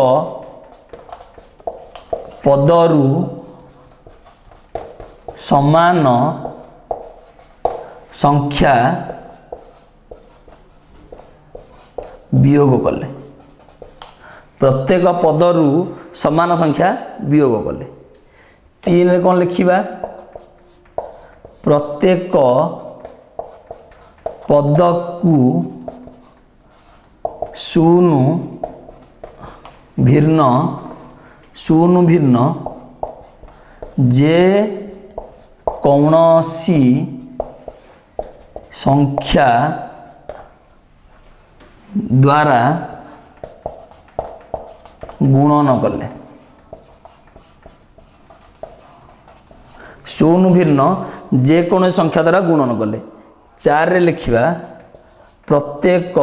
पदरु समान संख्या वियोग कले प्रत्येक पदरु समान संख्या वियोग कले 3 रे कौन लिखिबा प्रत्येक पद को 0 ଭିନ୍ନ ଶୂନ ଭିନ୍ନ ଯେ କୌଣସି ସଂଖ୍ୟା ଦ୍ୱାରା ଗୁଣନ କଲେ ଶୂନ ଭିନ୍ନ ଯେକୌଣସି ସଂଖ୍ୟା ଦ୍ୱାରା ଗୁଣନ କଲେ 4 ରେ लिखिबा प्रत्येक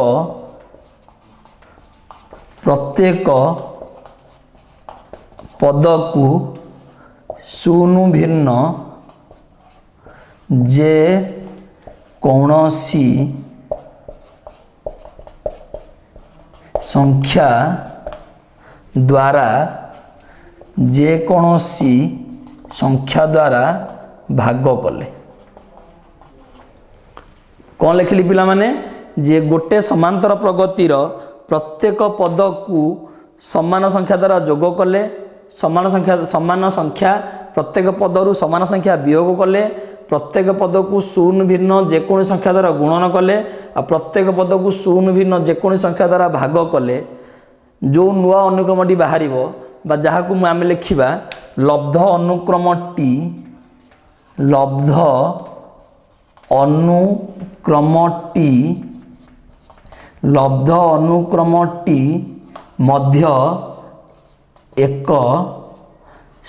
पद को शून्य भिन्न जे कौनसी संख्या द्वारा जे कौनसी संख्या द्वारा भाग कले कौन लिखिली पिला माने जे गोटे समांतर प्रगतिर प्रत्येक पद को समान संख्या द्वारा जोग कले समान संख्या प्रत्येक पदरु समान संख्या वियोग कले प्रत्येक पद को शून्य भिन्न जेकोनी संख्या द्वारा गुणन कले और प्रत्येक पद को शून्य भिन्न जेकोनी संख्या द्वारा भाग कले जो नुआ अनुक्रमटी बाहर जहाँ को आम लिखा लब्ध अनुक्रमटी मध्य एक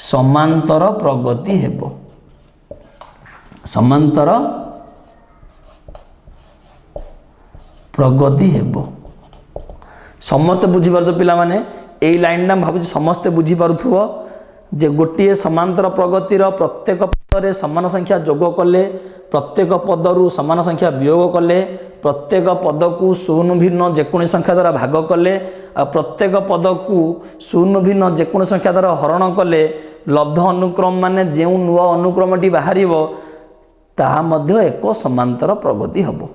समांतर प्रगति हेबो समांतर प्रगति हेबो समस्ते बुझी पारछ पिला माने एई लाइन ना भाबुची समस्ते बुझी पारुथुव जे गोटे समांतर प्रगतिर प्रत्येक पदरे समान संख्या जोग कले प्रत्येक पदरु समान संख्या वियोग कले प्रत्येक पद को शून्य भिन्न जेकोनी संख्या द्वारा भाग कले आ प्रत्येक पद को शून्य भिन्न जेकोनी संख्या द्वारा हरण कले लब्ध अनुक्रम माने जेउ नुआ अनुक्रमटी बाहरिबो ताहा मध्य एक समांतर प्रगति हबो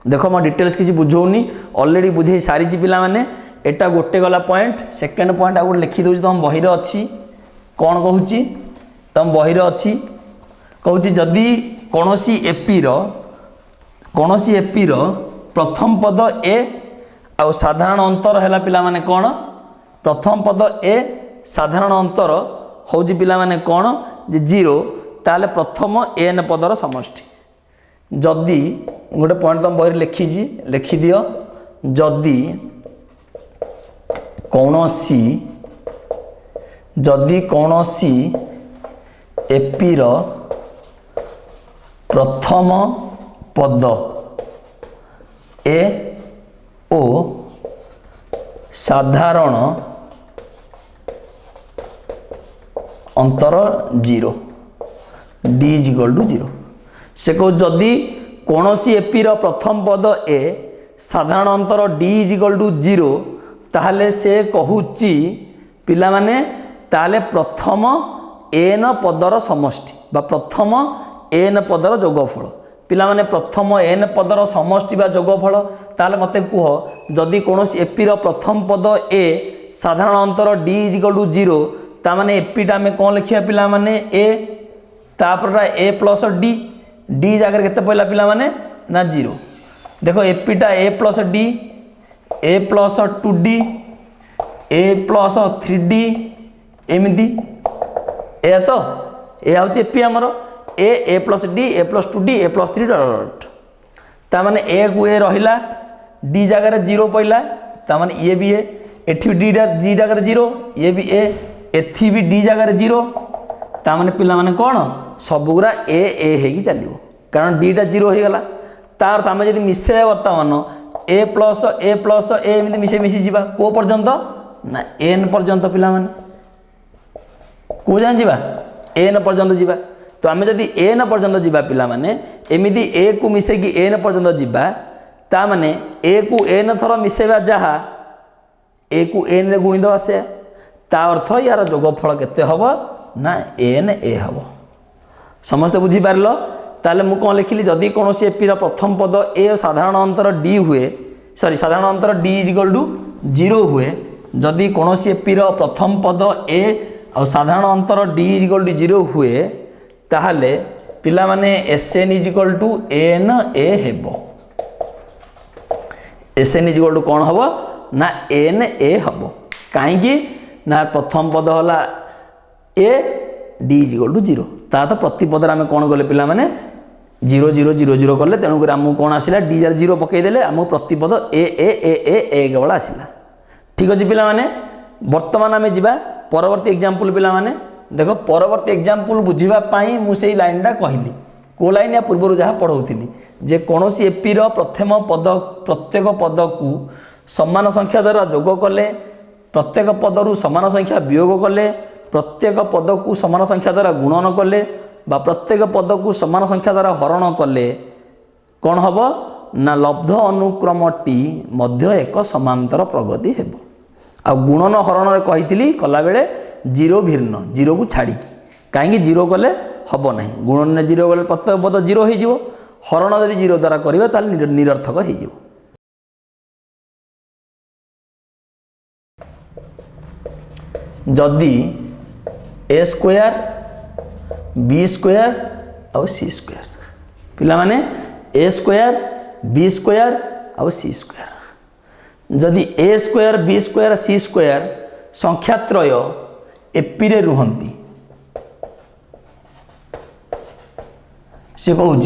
देखो मैं डिटेल्स किसी बुझौनी ऑलरेडी बुझे सारी पिला माने एटा गोटे गला पॉइंट सेकंड पॉइंट आगो लिखि दउछि तुम बही रे अछि कौन कहूँ तुम बही रे अछि कहूँ जदि कौनसी एपी रो प्रथम पद ए आ साधारण अंतर है पिला माने कौन प्रथम पद ए साधारण अंतर होउछि पिला माने कौन जे 0 ताले प्रथम एन पदर समष्टि जदि गोटे पॉइंट तुम बही लिखि दियो जदि कौनसी एपी रो प्रथम पद ए ओ साधारण अंतर 0 डी इज इक्वल टू 0 से कहो जदि कौनसी एपी रो प्रथम पद ए साधारण अंतर डी इज इक्वल टू 0 ताहले से कहूची पिला माने ताहले प्रथम एन पदर समष्टि बा प्रथम एन पदर जोगफल पिला माने प्रथम एन पदर समष्टि बा जोगफल ताहले मते कह जदि कौनसी एपी रो प्रथम पद ए साधारण अंतर डी इज इक्वल टू 0 ता माने एपी टा में कौन लिखिया पिला माने ए तापर ए प्लस डी डी जगह केते पइला पिला माने ना 0 देखो एपी टा A plus D A plus 2d A plus 3d एमती ए तो ए हूँ एपी आमर A plus D A plus 2d A plus 3 dot ताने ए को ए रहा डी जगह 0 पड़ा ताने ये भी ए एठी डी जगह 0 ये भी एथि भी डी जगह 0 ताने पिला माने कौन सबुरा ए होगी चलो कारण डीटा 0 हो गला तार आम जब मिसे बर्तमान ए प्लस ए एमती मिसे मिसी जीवा को पर्यंत ना एन पर्यंत पिला माने को जान जीवा एन पर्यंत जीवा तो आम जब एन पर्यंत जीवा पिला माने एमिदी ए को मिसे कि एन पर्यंत जीवा ता माने ए को एन थर मिसेबा जहा ए को एन रे गुणी दवा से ता अर्थ यार जोगफल केते हबो ना एन ए हबो समस्त बुझी पारलो ताले मु कौन लिखिली जदि कौन एपी प्रथम पद ए साधारण अंतर डी हुए सॉरी साधारण अंतर डी इज इक्वल टू 0 हुए जदि कौन एपी प्रथम पद ए और साधारण अंतर डी इज इक्वल टू 0 हुए ताहले पिला माने S N is equal to N A हेबो S N is equal to कौन हबो ना एन ए हबो कहीं ना प्रथम पद होला A D is equal to 0 ता तो प्रति पदर आम कौन कले पिला माने 0 0 0 0 कले तेणुक आमको कौन आसला डी 0 पकईदे आमको प्रतिपद ए केवल आसला ठीक अच्छे पिला माने वर्तमान आम जा परवर्ती एग्जाम्पल पिला माने देख परवर्ती एग्जाम्पल बुझापी मुझे लाइनटा कहली को लाइन या पूर्व जहाँ पढ़ाऊली जे कौन सी एपी प्रथम पद प्रत्येक पद को समान संख्या द्वारा जोग कले प्रत्येक पदरु समान संख्या वियोग कले प्रत्येक पद को समान संख्या द्वारा गुणन कले बा प्रत्येक पद को समान संख्या द्वारा हरण कले कौन हम ना लब्ध अनुक्रमटी मध्य एक समांतर प्रगति हेब आ गुणन हरण कही कला बेले जीरो भिन्न जीरो को छाड़िकी कहीं जीरो कले हम ना गुणन 0 गले प्रत्येक पद 0 हो हरण यदि 0 द्वारा करेंगे ताल निरर्थक हो जदि ए स्क्वायर बी स्क्वायर और सी स्क्वायर पिला माने ए स्क्वायर बी स्क्वायर और सी स्क्वायर जदि A square B square C square संख्यात्रय एपी रे रुहंती से कहूँ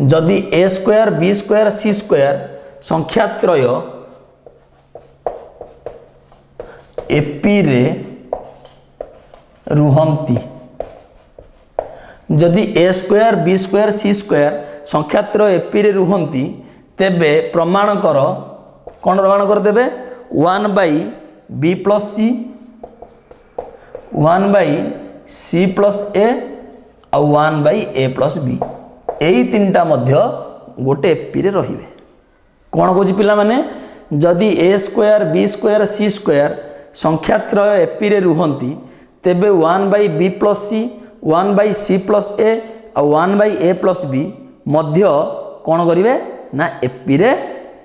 जदि A square B square C square संख्यात्रय एपी रे रुहंती जदि A square B square C square संख्यात्रय एपी रे रुहंती तेबे प्रमाण कर कौन प्रमाण कर देबे 1 by B plus C 1 by C plus A और 1 बाई ए प्लस बी यही तीनटा मध्य गोटे एपी रे रहिबे कौन कहूँ पिला माने जदि A square B square C square संख्यात्रय एपी रे रुहंती तेबे 1 by B plus C 1 by C plus A और 1 बाई ए प्लस बी मध्य कौन करेंगे ना एपी रे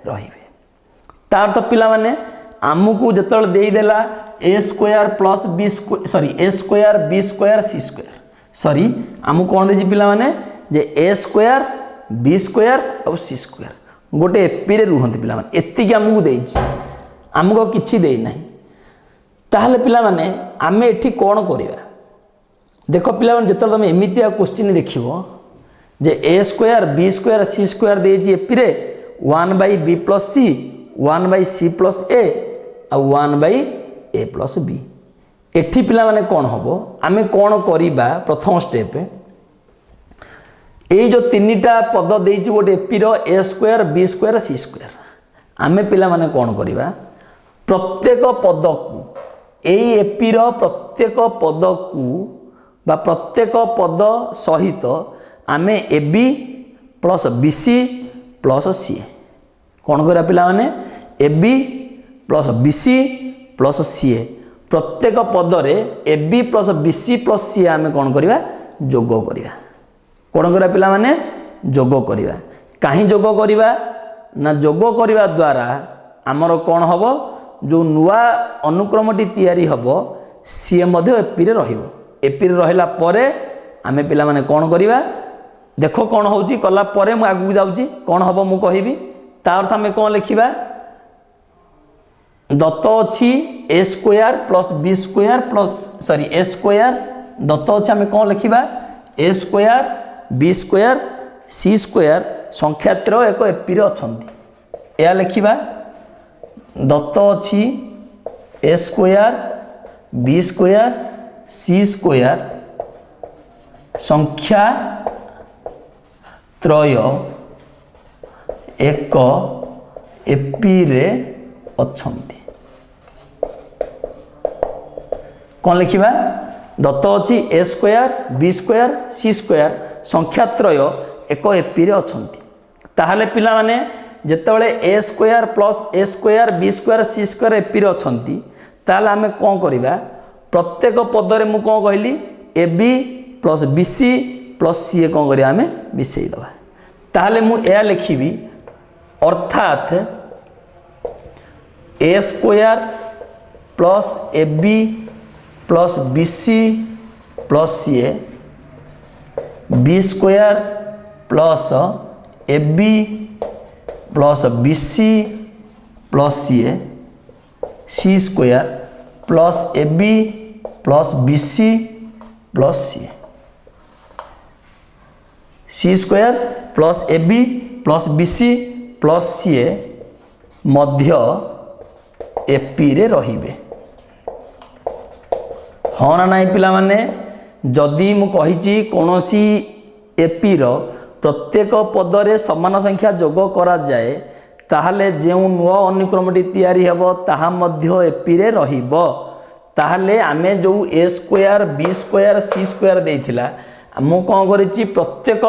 रहिबे तार तो पिला माने आमको जिते देदेला ए square plus B sorry A square B square C square sorry आमको कौन देछि पिला माने जे ए स्क्वायर बी स्क्वायर और सी स्क्वायर गोटे एपी रे रुहंती पिला माने एतिकी आमको देछि आमको किछि देई नाही ताहले पिला माने आमे एठी कौन करिवा देख पिला माने जिते तुम एमितिया क्वेश्चन देखिबो जे A square B square C square देछि एपी रे 1 by B plus C 1 by C plus A और 1 बाई ए प्लस बी एठी पिला माने कौन हम आमे कौन करिबा प्रथम स्टेप ए जो तीनटा पद देछि गोटे एपी रो ए square B square C square आमे पिला माने कौन करिबा प्रत्येक पद को एई एपी रो प्रत्येक पद को बा प्रत्येक पद सहित आमे A B plus B C plus C कौन करा पिला माने A B plus B C plus C प्रत्येक पदरे A B plus B C plus C आमे कौन करिबा जोग करिबा कौन करा पिला माने जोग करिबा काहे जोग करिबा ना जोग करिबा द्वारा आमर कौन हबो जो नुआ अनुक्रमटी तैयारी हबो सी मध्य एपी रे रहिबो एपी रे रहिला परे आमे पिला माने कौन करिबा देखो कौन होउची कला परे मु आगु जाउची कौन हबो मु कहिबी ता अर्थ आमे कौन लिखिबा दत्त अछि A square plus B square plus sorry A square दत्त अछि आमे कौन लिखिबा A square B square C square संख्यात्र एक एपी रे अछंती या लिखिबा दत्त अछि A square B square C square संख्या त्रय एक एपी रे अछंती कौन लिखिबा दत्त अछि A square B square C square संख्यात्रय एक एपी रे अछंती ताहले पिला माने जेतेबेले ए स्क्वायर प्लस ए square B square C square AP रे अछंती ताहले आमे कोन करिबा प्रत्येक पदरे मु कोन कहली A B plus B C plus C कोन करिया आमे मिसेई दबा ताहले मु एया लिखिबी अर्थात A square plus A B plus B C plus C B square plus A B plus B C plus C square plus A B plus B C plus C C square plus A B plus B C plus C मध्य AP रे रहिबे। हाँ ना नहीं पिला माने जदि मु कहिची कोनोसी एपी रो प्रत्येक पदरे समान संख्या जोग करा जाए ताहले जेउ नुआ अनुक्रमटी तैयारी हेबो ताहा मध्य एपी रे रहिबो। ताहले आमे जो A square B square C square देइथिला मु कौन करिची प्रत्येक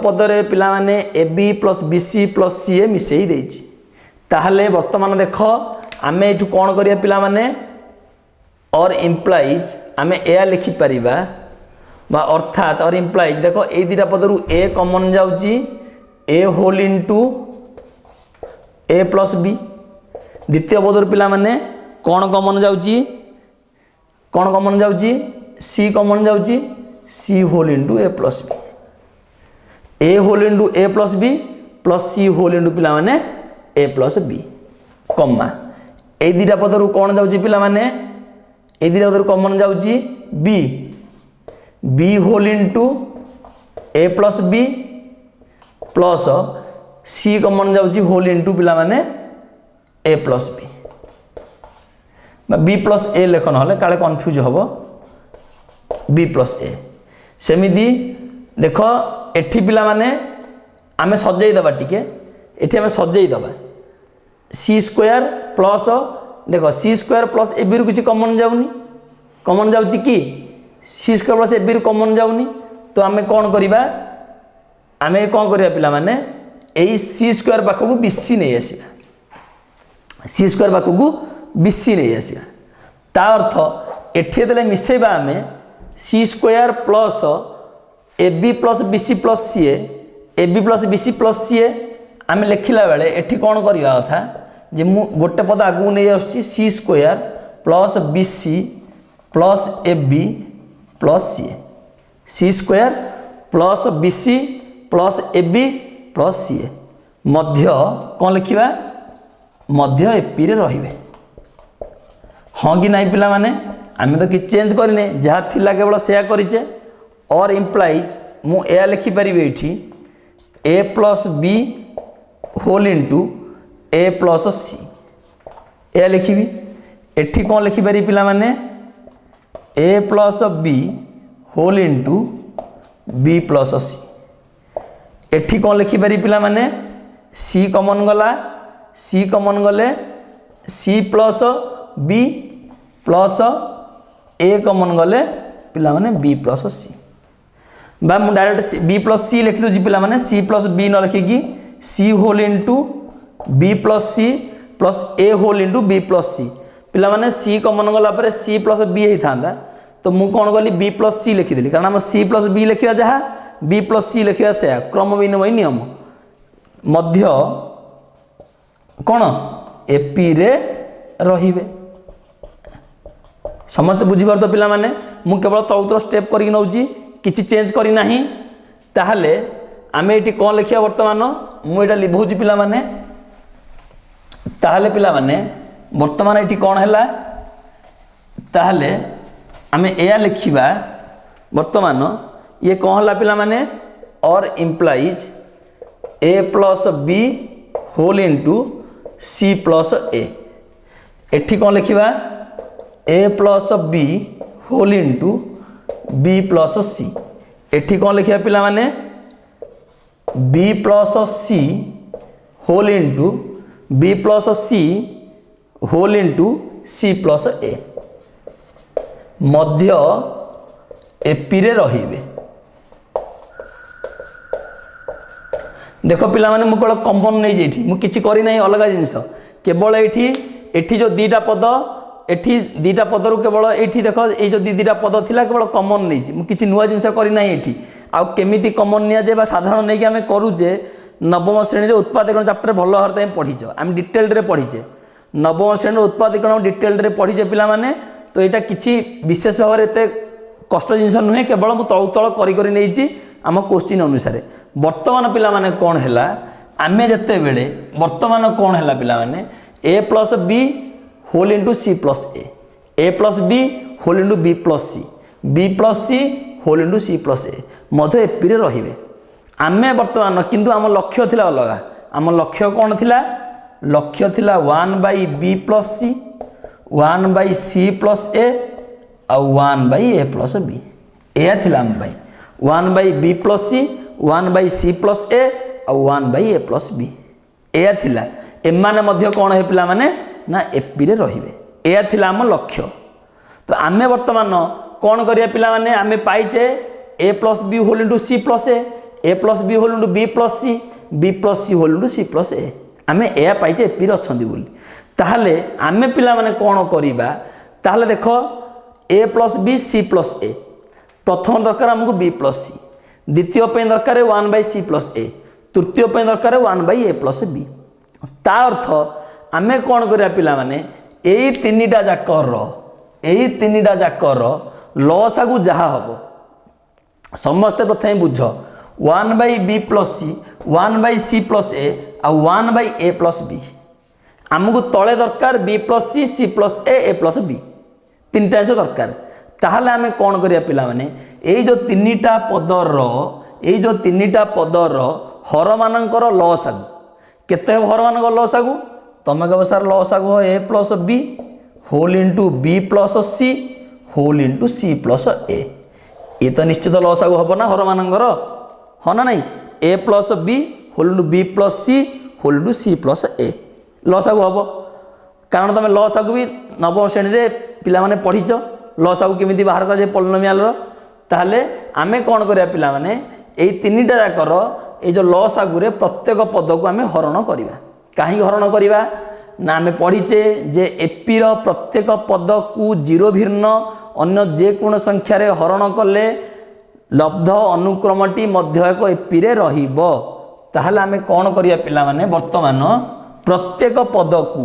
पदरे पिला माने A B plus B C plus C A मिसेई देइची। ताहले वर्तमान देख आमे एठू कौन करिया पिला माने और इम्प्लाइज आमे ए लिखि परिबा बा अर्थात और इम्प्लाइज देखो ए दिटा पदरु ए कॉमन जाउची ए whole into A plus B. द्वितीय पदरु पिला माने कौन कॉमन जाउची सी कॉमन जाउची C whole into A plus B. A whole into A plus B plus C whole into पिला माने ए प्लस बी कॉमा ए दिटा पदरु कौन जाउची पिला माने ए दिटा पदरु कॉमन जाउची B B whole into A plus B plus C common जाउची होल इनटू पिला माने A plus B B plus A लेख ना काले कन्फ्यूज हम बी प्लस ए सेमिदी देख एठी पिला माने आमे सजाई दबा टिके एठी आमे सजाई दबा सी स्क्वायर प्लस देखो सी स्क्वायर प्लस ए बी रु किछि कॉमन जाउची कि सी स्क्वायर प्लस ए बी रु कॉमन जाउनी तो आमे कौन करिबा पिला माने एई सी स्क्वायर पाखकु बीसी नै आसीबा सी स्क्वायर पाखकु बीसी नहीं आसिया ता अर्थ एठी देले मिसेबा आमे C square plus A B plus B C plus C A B plus B C plus C आमे लिखिला बेले एठी कोन करिवा कथा जे मु गोटे पद आगु नै आछि C square plus B C plus A B plus C square plus B C plus A B plus C मध्य कौन लिखिबा मध्य एपी रे रहिबे। हाँ कि नहीं पिला माने आमे तो कि चेंज करने जहाँ थिला केवल सेया करिचे और इम्प्लाइज मु ए लिखि परिबे एठी A plus B whole into A plus C ए लिखिबी एठी कौन लिखि पारि पिला माने A plus B whole into B plus C एठी कौन लिखि पारि पिला माने सी कॉमन गले C plus B plus A common गले पिला माने बी प्लस सी बा मु डायरेक्ट बी प्लस सी लिखि दउची पिला माने सी प्लस बी न लिखिकी C whole into B plus C plus A whole into B plus C पिला माने सी कॉमन गला पर सी प्लस बी हे थांदा तो मु कोन गली बी प्लस सी लिखि देली कारण हम सी प्लस बी लिखिया जहा बी प्लस सी लिखिया से क्रम विनिमय नियम मध्य कौन एपी रे रहिबे। समस्त बुझीबार तो पिला माने मु केवल तौतर स्टेप करी नउची किछि चेंज करी नाही ताहले आमे एटी कोन लिखिया वर्तमान मु एटा लिखौची पिला माने ताहले पिला माने वर्तमान एटी कोन हैला ताहले आमे एया लिखिबा वर्तमान ये कोन हला पिला माने और implies A plus B whole into C plus A एठी कोन लिखिबा A plus B whole into B plus C एठी कोन लिखिबा पिला माने B plus C whole into B plus C whole into C plus A मध्य एपी रे रहिबे। देखो पिला माने मु केवल कॉमन नहीं जेठी मु किछि करी नाही अलग जिंस केवल एठी जो दीटा पद एठी दीटा पद रु केवल एठी देखो ए जो दीटा पद थिला केवल कॉमन नहीं मु किछि नुवा जिंस करी नाही एठी आ केमिति कॉमन निया जे बा साधारण नहीं कि हमें करू जे नवम श्रेणी रे उत्पादकरण चैप्टर भलो हरते पढिचो हम डिटेल रे पढिचे नवम श्रेणी उत्पादकरण डिटेल रे पढिचे पिला माने तो एटा किछि विशेष भाव एते कष्ट जिंस नुहे केवल मु तळ तळ करी नैची आम क्वेश्चन अनुसार वर्तमान पिला माने कोन हैला आमे जते बेले वर्तमान कोन हैला पिला माने A plus B whole into C plus A plus B whole into B plus C whole into C plus A मध्य एपी रे रहिबे। आमे वर्तमान किंतु आम लक्ष्य थिला अलगा। आम लक्ष्य कौन थिला? लक्ष्य थिला 1 बी प्लस सी 1 सी प्लस ए आउ 1 ए प्लस बी। एया थिला आम पाई 1 बी प्लस सी 1 सी प्लस ए आउ 1 ए प्लस बी। एया थिला एमाने मध्य कौन हे पिला माने ना एपी रे रहिबे। एया थिला आम लक्ष्य। तो आमे वर्तमान कौन करिया पिला माने आमे पाइचे A plus B whole into C plus A plus B whole into B plus C whole into C plus A. आमे एया पाइचे एपी रे अछंदी बोली। ताहले आमे पिला माने कौन करिबा? ताहले देखो ए प्लस बी सी प्लस ए प्रथम दरकार हमको बी प्लस सी, द्वितीय पे दरकार 1 सी प्लस ए, तृतीय पे दरकार 1 ए प्लस बी। ता अर्थ आमे कौन करिया पिला माने एई तीनिटा जाकर लसागु जहा हबो समस्त प्रथमे बुझ 1 बी प्लस सी 1 सी प्लस ए आउ 1 ए प्लस बी। आमको तले दरकार B plus C plus A plus B तीनटा जिनिस दरकार। ताहले आमे कौन करिया पिला माने एई जो तीनिटा पदर हर मानकर लसागु केते हर मानकर लसागु तमे कहबो सर लसागु हो A plus B whole into B plus C whole into C plus A. ये तो निश्चित लसागु हबो ना हर मानकर हो ना नहीं? A plus B whole into B plus C whole into C plus A लसागु हबो। कारण तुम लसागु भी नवम श्रेणी रे पिला माने पढ़ीच लसागु केमिति बाहर कर जे पॉलिनोमियल रो। ताहले आमे कोन करिया पिला माने एई तीनिटा जाकर ए जो लसागु रे प्रत्येक पद को आमे हरण करिबा। काहे हरण करिबा ना आमे पढ़ीचे जे एपी रो प्रत्येक पद को जीरो भिन्न अन्य जे कोन संख्या रे हरण कले लब्ध अनुक्रमटी मध्य एक एपी रे रहिबो। ताहले आमे कोन करिया पिला माने वर्तमान प्रत्येक पद को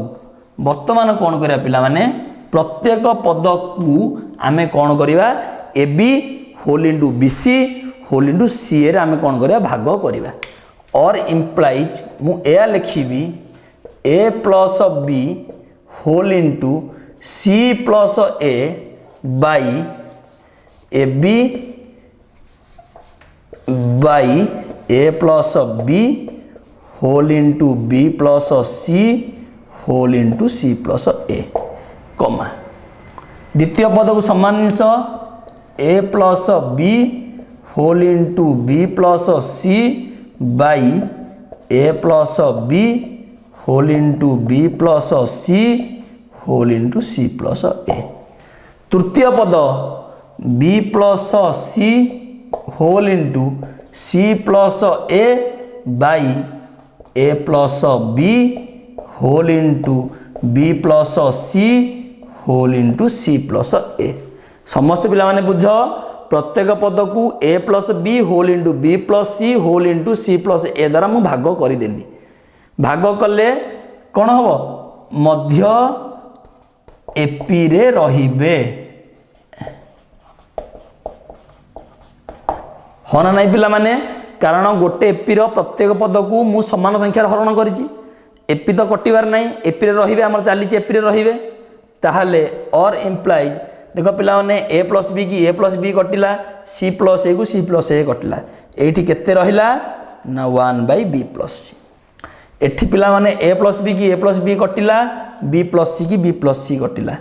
वर्तमान कौन करिया पिला माने प्रत्येक पद को आमे कौन करिया A B whole into B C whole into C रे आमे कौन करिया भाग करिया। और इम्प्लाइज मु एया लिखिबी A plus B whole into C plus A by A B by A plus B whole into B plus C whole into C plus A comma द्वितीय पद को समान जिनस A plus B whole into B plus C by A plus B whole into B plus C whole into C plus A. तृतीय पद B plus C whole into C plus A by A plus B whole into B plus C whole into C plus A. समस्त पिला माने बुझ प्रत्येक पद को A plus B whole into B plus C whole into C plus A द्वारा मु भाग करदेली। भाग कले कौन हम मध्य एपी रे रहिबे होना नहीं पिला माने कारण गोटे एपी रो प्रत्येक पद को मु समान संख्या हरण करिछि एपी तो कटिबार नहीं एपी रे रहिबे हमर चलीछि एपी रे रहिबे। ताहले और इम्प्लाइज देखो पिला माने ए प्लस बी की ए प्लस बी कटिला सी प्लस ए को सी प्लस ए कटिला एठी केते रहिला ना 1 बी प्लस सी। एठी पिला माने ए प्लस बी की ए प्लस बी कटिला बी प्लस सी की बी प्लस सी कटिला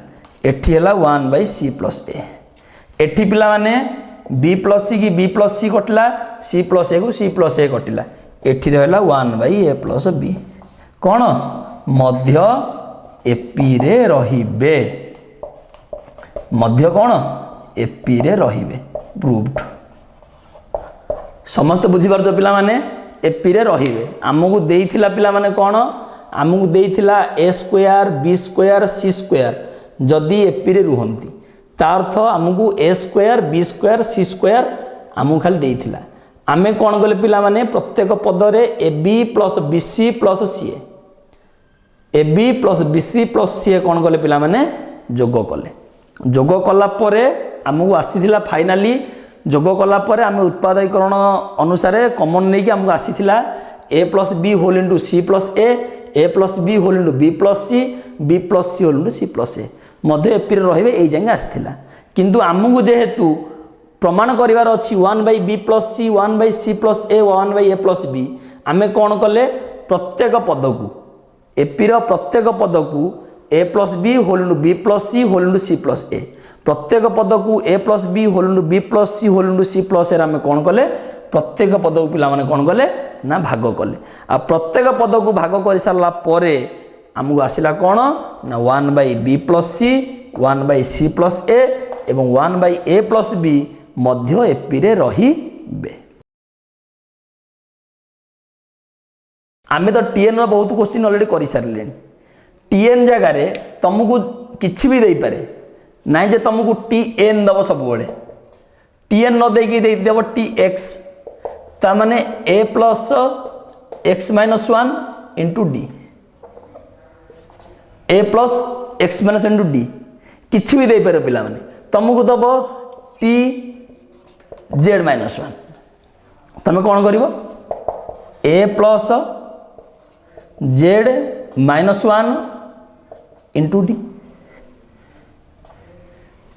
एठी हैला 1 सी प्लस ए। एठी पिला माने बी प्लस सी की बी प्लस सी कटिला सी प्लस ए को सी प्लस ए कटिला एठी रहला 1 ए प्लस बी कौन मध्य एपी रे रहिबे मध्य कौन एपी रे रहिबे प्रूव्ड। समस्त बुझी पारछ पिला माने एपी रे रहिबे आमको देइथिला पिला माने कौन आमको देइथिला ए square B square C square जदि एपी रे रुहंती ता अर्थ आमको ए square B square C square आमको खाली देइथिला। आमे कौन कले पिला माने प्रत्येक पद रे A B plus B C plus C A B plus B C plus C कौन कले पिला माने जोग कले जोग कला परे आमको आसीथिला फाइनाली जोग कला परे आमे उत्पादकरण अनुसार कॉमन नहीं कि आमको आसीथिला A plus B whole into C plus A plus B whole into B plus C B plus C whole into C plus A मध्य एपी रे ये जाए आसला किंतु आमको जेहेतु प्रमाण करार अच्छी 1/b प्लस सी 1/c प्लस ए 1/a प्लस बी आम कौन कले प्रत्येक पद को एपी प्रत्येक पद को A plus B whole into B plus C whole into C plus A प्रत्येक पद को A plus B whole into B plus C whole into C plus A कौन कले प्रत्येक पद को पिला माने कौन कले ना भाग कले आ प्रत्येक पद को भाग कर सारा पर आमको आसला कौन ना 1/b प्लस सी 1/c प्लस ए एवं 1/a प्लस बी मध्य एपी रे रहिबे। आमे तो टीएन रो बहुत क्वेश्चन ऑलरेडी करि सारले टीएन जगह रे तुमको किछि भी दे पारे ना जे तुमको टीएन दब सब बेले टीएन न देकी दे देव टीएक्स ता माने A plus X minus 1 into D A plus X minus into D किछि भी दे पारे पिला माने तुमको दब टी जेड माइनस 1 तुम कौन कर A plus Z minus 1 into D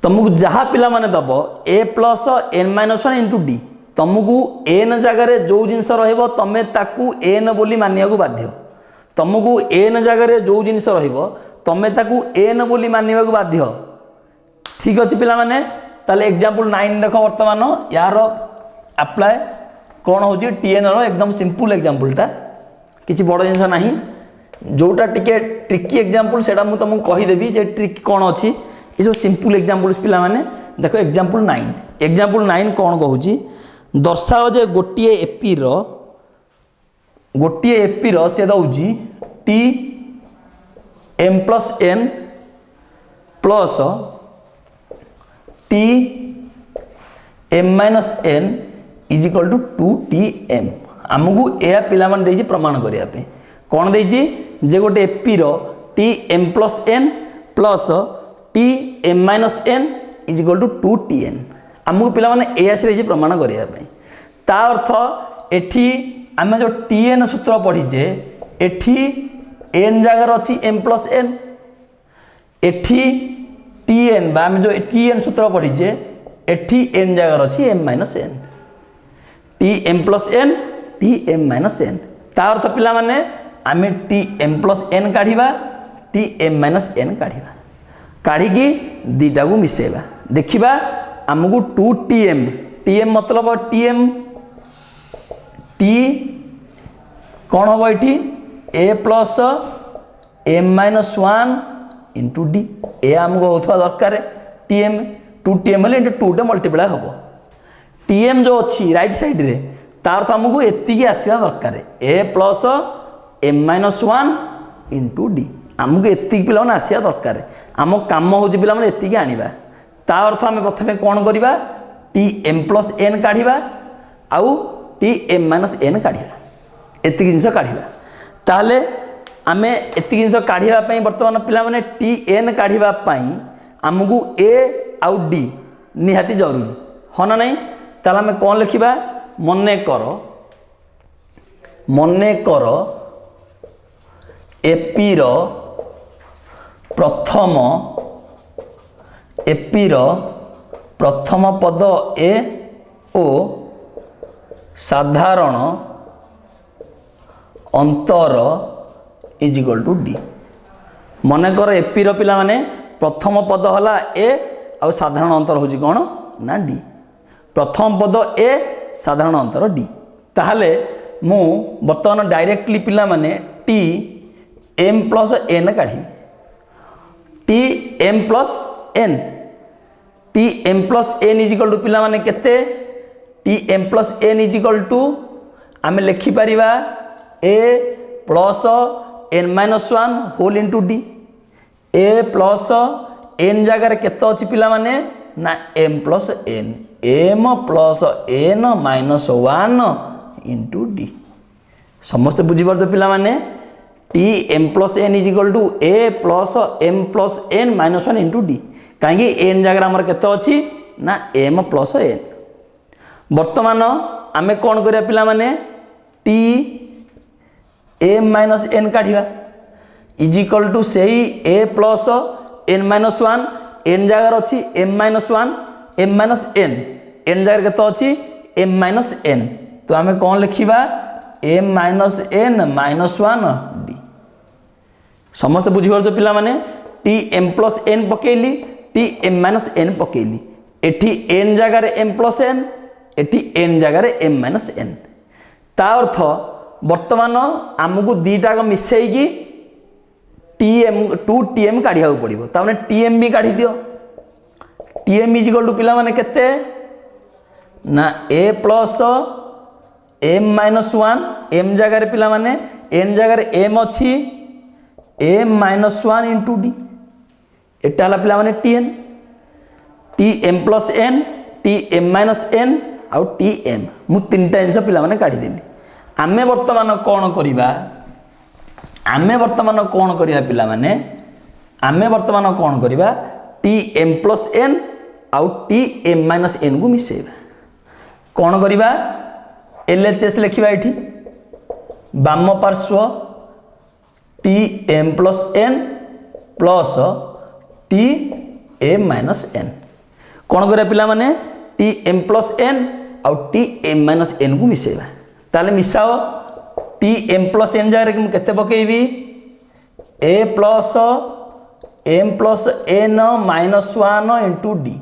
तुमको जहाँ पिला माने दब A plus N minus 1 into D तुमको एन जगार जो जिनस रमें ताकू एन बोली मानिया बाध्य तुमको एन जगार जो जिनस रमें ताकू एन बोली मानिया बाध्य ठीक अच्छे पिला माने ताले एग्जांपल 9 देख वर्तमान यार अप्लाय कौन हो टीएन रो एकदम सिंपल एग्जांपलटा किसी बड़ जिनस ना जोटा टिके ट्रिकी एग्जांपल सेटा मु तुमको कहीदेवी जे ट्रिक कौन अच्छी ये सब सिंपल एग्जांपल्स पिला माने देखो एग्जांपल 9 कौन कहूँ दर्शाओ जे गोटे एपी रो से दौजी T M plus N plus T M minus N is equal to 2tm आमको यह पिला माने देजी प्रमाण करने कौन देजी जे गोटे एपी रो T M plus N plus T M minus N is equal to 2tn आमको पिला माने एस देजी प्रमाण करने ता अर्थ एठी आम जो टीएन सूत्र पढ़ीजे एठी एन जगार अच्छी एम प्लस एन एठी टीएन आम जो टीएन सूत्र पढ़ीजे एठी एन जगार अच्छी M minus N T M plus N T M minus N ता अर्थ पिला माने आम टी एम प्लस एन काढ़ा टी एम माइनस एन काढ़ा काढ़ी दीटा को मिसेबा देखा आमको 2tm टीएम मतलब टीएम टी कौन हम ये A plus M minus 1 into D ए आमको होता दरकार टीएम 2tm इंटू 2 टे मल्टीप्लाई हम टीएम जो अच्छी राइट साइड रे तार तो आमको एतिकी आसवा दरकार A plus M minus 1 into D आमको एतिकी पिला आसवा दरकार आम कम हो पिला एतिकी आनिबा ता अर्थ आम प्रथम कौन करवा टी एम प्लस एन काढ़ा आउ टी एम माइनस एन काढ़ा एति जिनस काढ़ा ताहले आम एति जिनस काढ़ापी बर्तमान पिला माने टी एन काढ़ापी आमको ए आउ डी निहाती जरूरी हाँ ना नहीं ताहले आम कौन लिखा मन कर एपी रो प्रथम पद ए ओ साधारण अंतर इज इक्वल टू डी मनकर एपी रो पिला माने प्रथम पद हला ए आ साधारण अंतर होची कौन ना डी प्रथम पद ए साधारण अंतर डी ताहले मु बर्तमान डायरेक्टली पिला माने टी एम प्लस एन काढ़ी T M plus N T M plus N is equal to पिला माने केते T M plus N is equal to आम लिखिपर A plus N minus 1 whole into D A plus N जगार केते अच्छी पिला माने ना M plus N minus 1 into D समस्ते बुझीपार पिला माने T M plus N is equal to A plus M plus N minus 1 into D कहीं एन जगह आमर केते अच्छी ना एम प्लस एन बर्तमान आम कौन करिया पिला माने टी एम माइनस एन काढ़ा इज इक्वल टू सेई A plus N minus one N जगार अच्छी M minus one M minus N N जगार के अच्छी एम माइनस एन तो आम कौन लिखा M minus N minus one D समस्त बुझीपार पिला माने टी एम प्लस एन पकेली टी एम माइनस एन पकेली एठी एन जगार एम प्लस एन एठी एन जगार एम माइनस एन ता अर्थ वर्तमान आमको दीटा मिसेगी टीएम टू टीएम काढ़ा पड़ो ताने टीएम भी काढ़ी दियो टीएम इज इक्वल टू पिला माने केते ना A plus M minus one M जगार पिला माने एन जगार एम अच्छी M minus one into D एटा हला पिला माने TN T M plus N T M minus N आउ टी एम मु तीनटा जिनस पिला माने काढ़ी देली आमे वर्तमान कौन करिबा आमे वर्तमान कौन करिबा पिला माने आमे वर्तमान कौन करिबा टी एम प्लस एन आउ टी एम माइनस एन को मिसेबा कौन करिबा एलएचएस लिखिबा एठी बाम पार्श्व T M plus N plus T M minus N कौन करिबा पिला माने टी एम प्लस एन आउ टी एम माइनस एन को मिसेबा ताले मिसाओ टी एम प्लस एन जगह मुझे केते पकेबी A plus M plus N minus one into D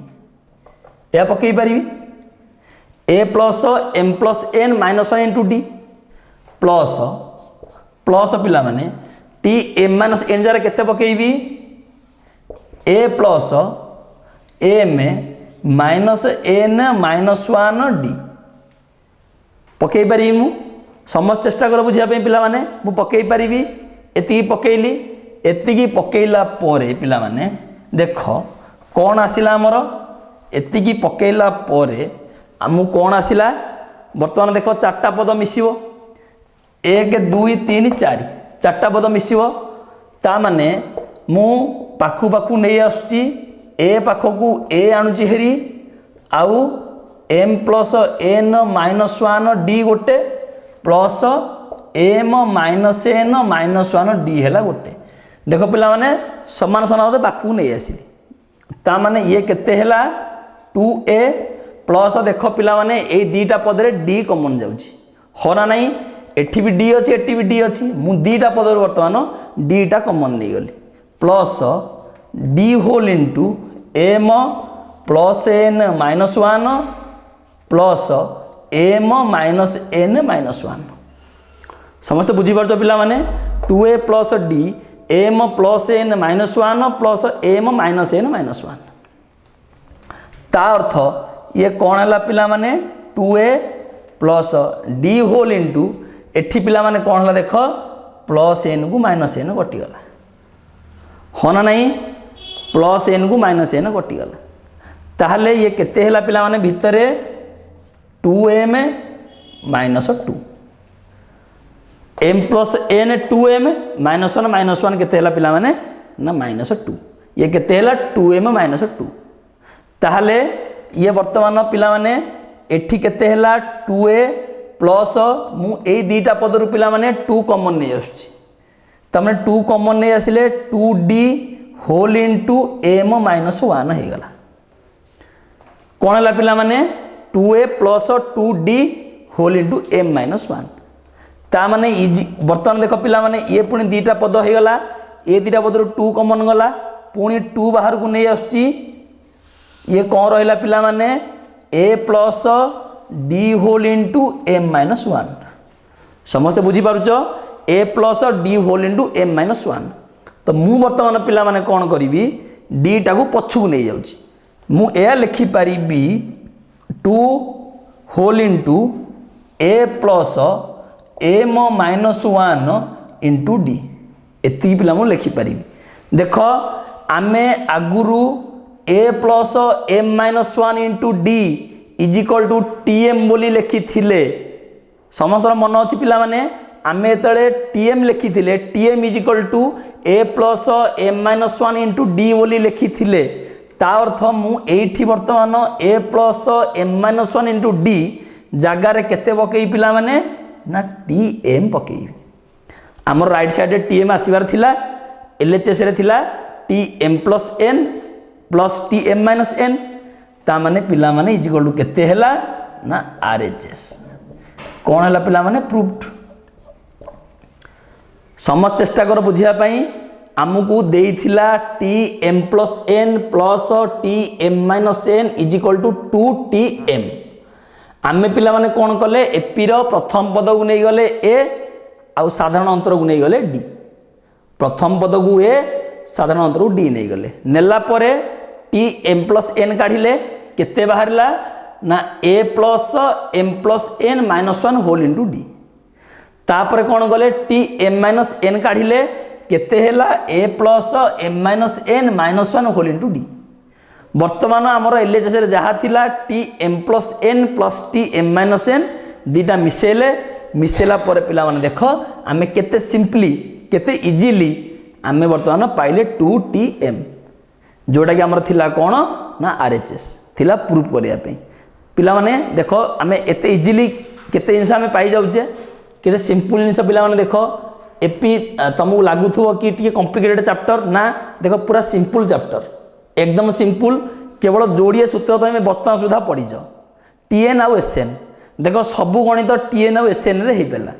या पकई पारि A plus M plus N minus one into D plus plus पिला माने टी एम माइनस एन जगह केते पकेबी A plus M minus N minus one D पकई पारि मु समस्त चेष्टा कर बुझा पिला माने मु पकई पारि एति पकईली एति पकईला परे पिला माने देख कौन आसिला आमर एति पकईला परे आमु कौन आसिला वर्तमान देख चार्टा पद मिसिबो 1 2 3 4 चार्टा पद मिसिबो ता माने मु पाखु पाखु नहीं आसुची ए पाखकू ए आणुची हेरी आउ M plus N minus one D गोटे plus M minus N minus one D है गोटे देख पिला माने समान समान पाखु नहीं आसिली ता माने ये केते हैला 2a प्लस देख पिला माने ए दीटा पदरे डी कॉमन जाउची होना नहीं एठी भी डी अछि एठी भी डी अछि मु दीटा पदर वर्तमान डीटा कॉमन नहीं गली plus D whole into M plus N minus one plus M minus N minus one समस्त बुझीपार पिला माने 2a plus D M plus N minus one plus M minus N minus one ता अर्थ ये कौन है पिला माने 2a plus D whole into एठी पिला माने कौन है देख प्लस एन को माइनस एन कटिगला होना नहीं प्लस एन को माइनस एन कटिगला ताहले ये केते हैला पिला माने भितरे 2m minus 2 M plus N 2m minus one केते हैला पिला माने ना माइनस 2 ये केते हैला 2m माइनस 2 ताहले ये वर्तमान पिला माने एठी केते हैला 2a प्लस मु ए दीटा पदरु पिला माने 2 कॉमन नहीं आसुची तमने 2 कॉमन नहीं आसिले 2d whole into m minus 1 हे गला कोन हैला पिला माने 2a plus 2d whole into m minus 1 ता माने इजी वर्तमान देख पिला माने ये पुणी दीटा पद हे गला ए दीटा पदरु 2 कॉमन गला पुणी 2 बाहर को नहीं आसुची ये कौन रहा पिला माने a plus D whole into M minus 1 समस्त बुझी पारुच a plus D whole into M minus 1 तो मु वर्तमान पिला माने कौन करी डी टाकू पछू नहीं जाउची मु ए लिखि पारि 2 whole into a plus M minus 1 into D एति पिला मु लिखि पारि देख आमे आगुरु a plus M minus 1 into D is equal to TM बोली लिखी थिले समस्त मन अच्छी पिला माने आमे तळे टीएम लिखी थिले TM is equal to a plus M minus 1 into D बोली लिखी थिले ता अर्थ मु एठी वर्तमान a plus M minus 1 into D जगार केते पकई पिला माने ना टीएम पकई आमर राइट साइड टीएम आसीबार थिला एलएचएस रे थिला T M plus N plus T M minus N ता माने पिला माने इज इक्वल टू केते हैला ना आरएचएस कौन है पिला माने प्रूव्ड समस्त चेष्टा कर बुझिया पई आमको देइथिला T M plus N plus T M minus N is equal to 2 T M आमे पिला माने कौन कले एपी रो प्रथम पद को नहीं गले ए आउ साधारण अंतर को नहीं गले डी प्रथम पद को ए साधारण अंतर को डी नहीं गले नेला परे टी एम प्लस एन काढ़िले केते बाहरला ना A plus M plus N minus 1 whole into D तापर कौन गले टी एम माइनस एन काढ़िले केते हैला A plus M minus N minus 1 whole into D वर्तमान आमर एलएचएस रे जहा थिला T M plus T M minus N दीटा मिसेला परे पिला माने देखो आमे केते सिंपली केते इजीली आमे वर्तमान पाइले 2 टी एम जोटा कि आमर थिला कोन ना आरएचएस थिला प्रूफ करिया पे पिला माने देखो आमे एते इजीली केते जिंस आमे पाई जाउचे केते सिंपल जिंस पिला माने देखो एपी तुमको लागुथो कि टिके कॉम्प्लिकेटेड चैप्टर ना देखो पूरा सिंपल चैप्टर एकदम सिंपल केवल जोड़िए सूत्र तो हमें बर्तमान सुधा पढ़ीच टीएन आउ एसएन देख सबू गणित टीएन आउ एसएन रे ही पेला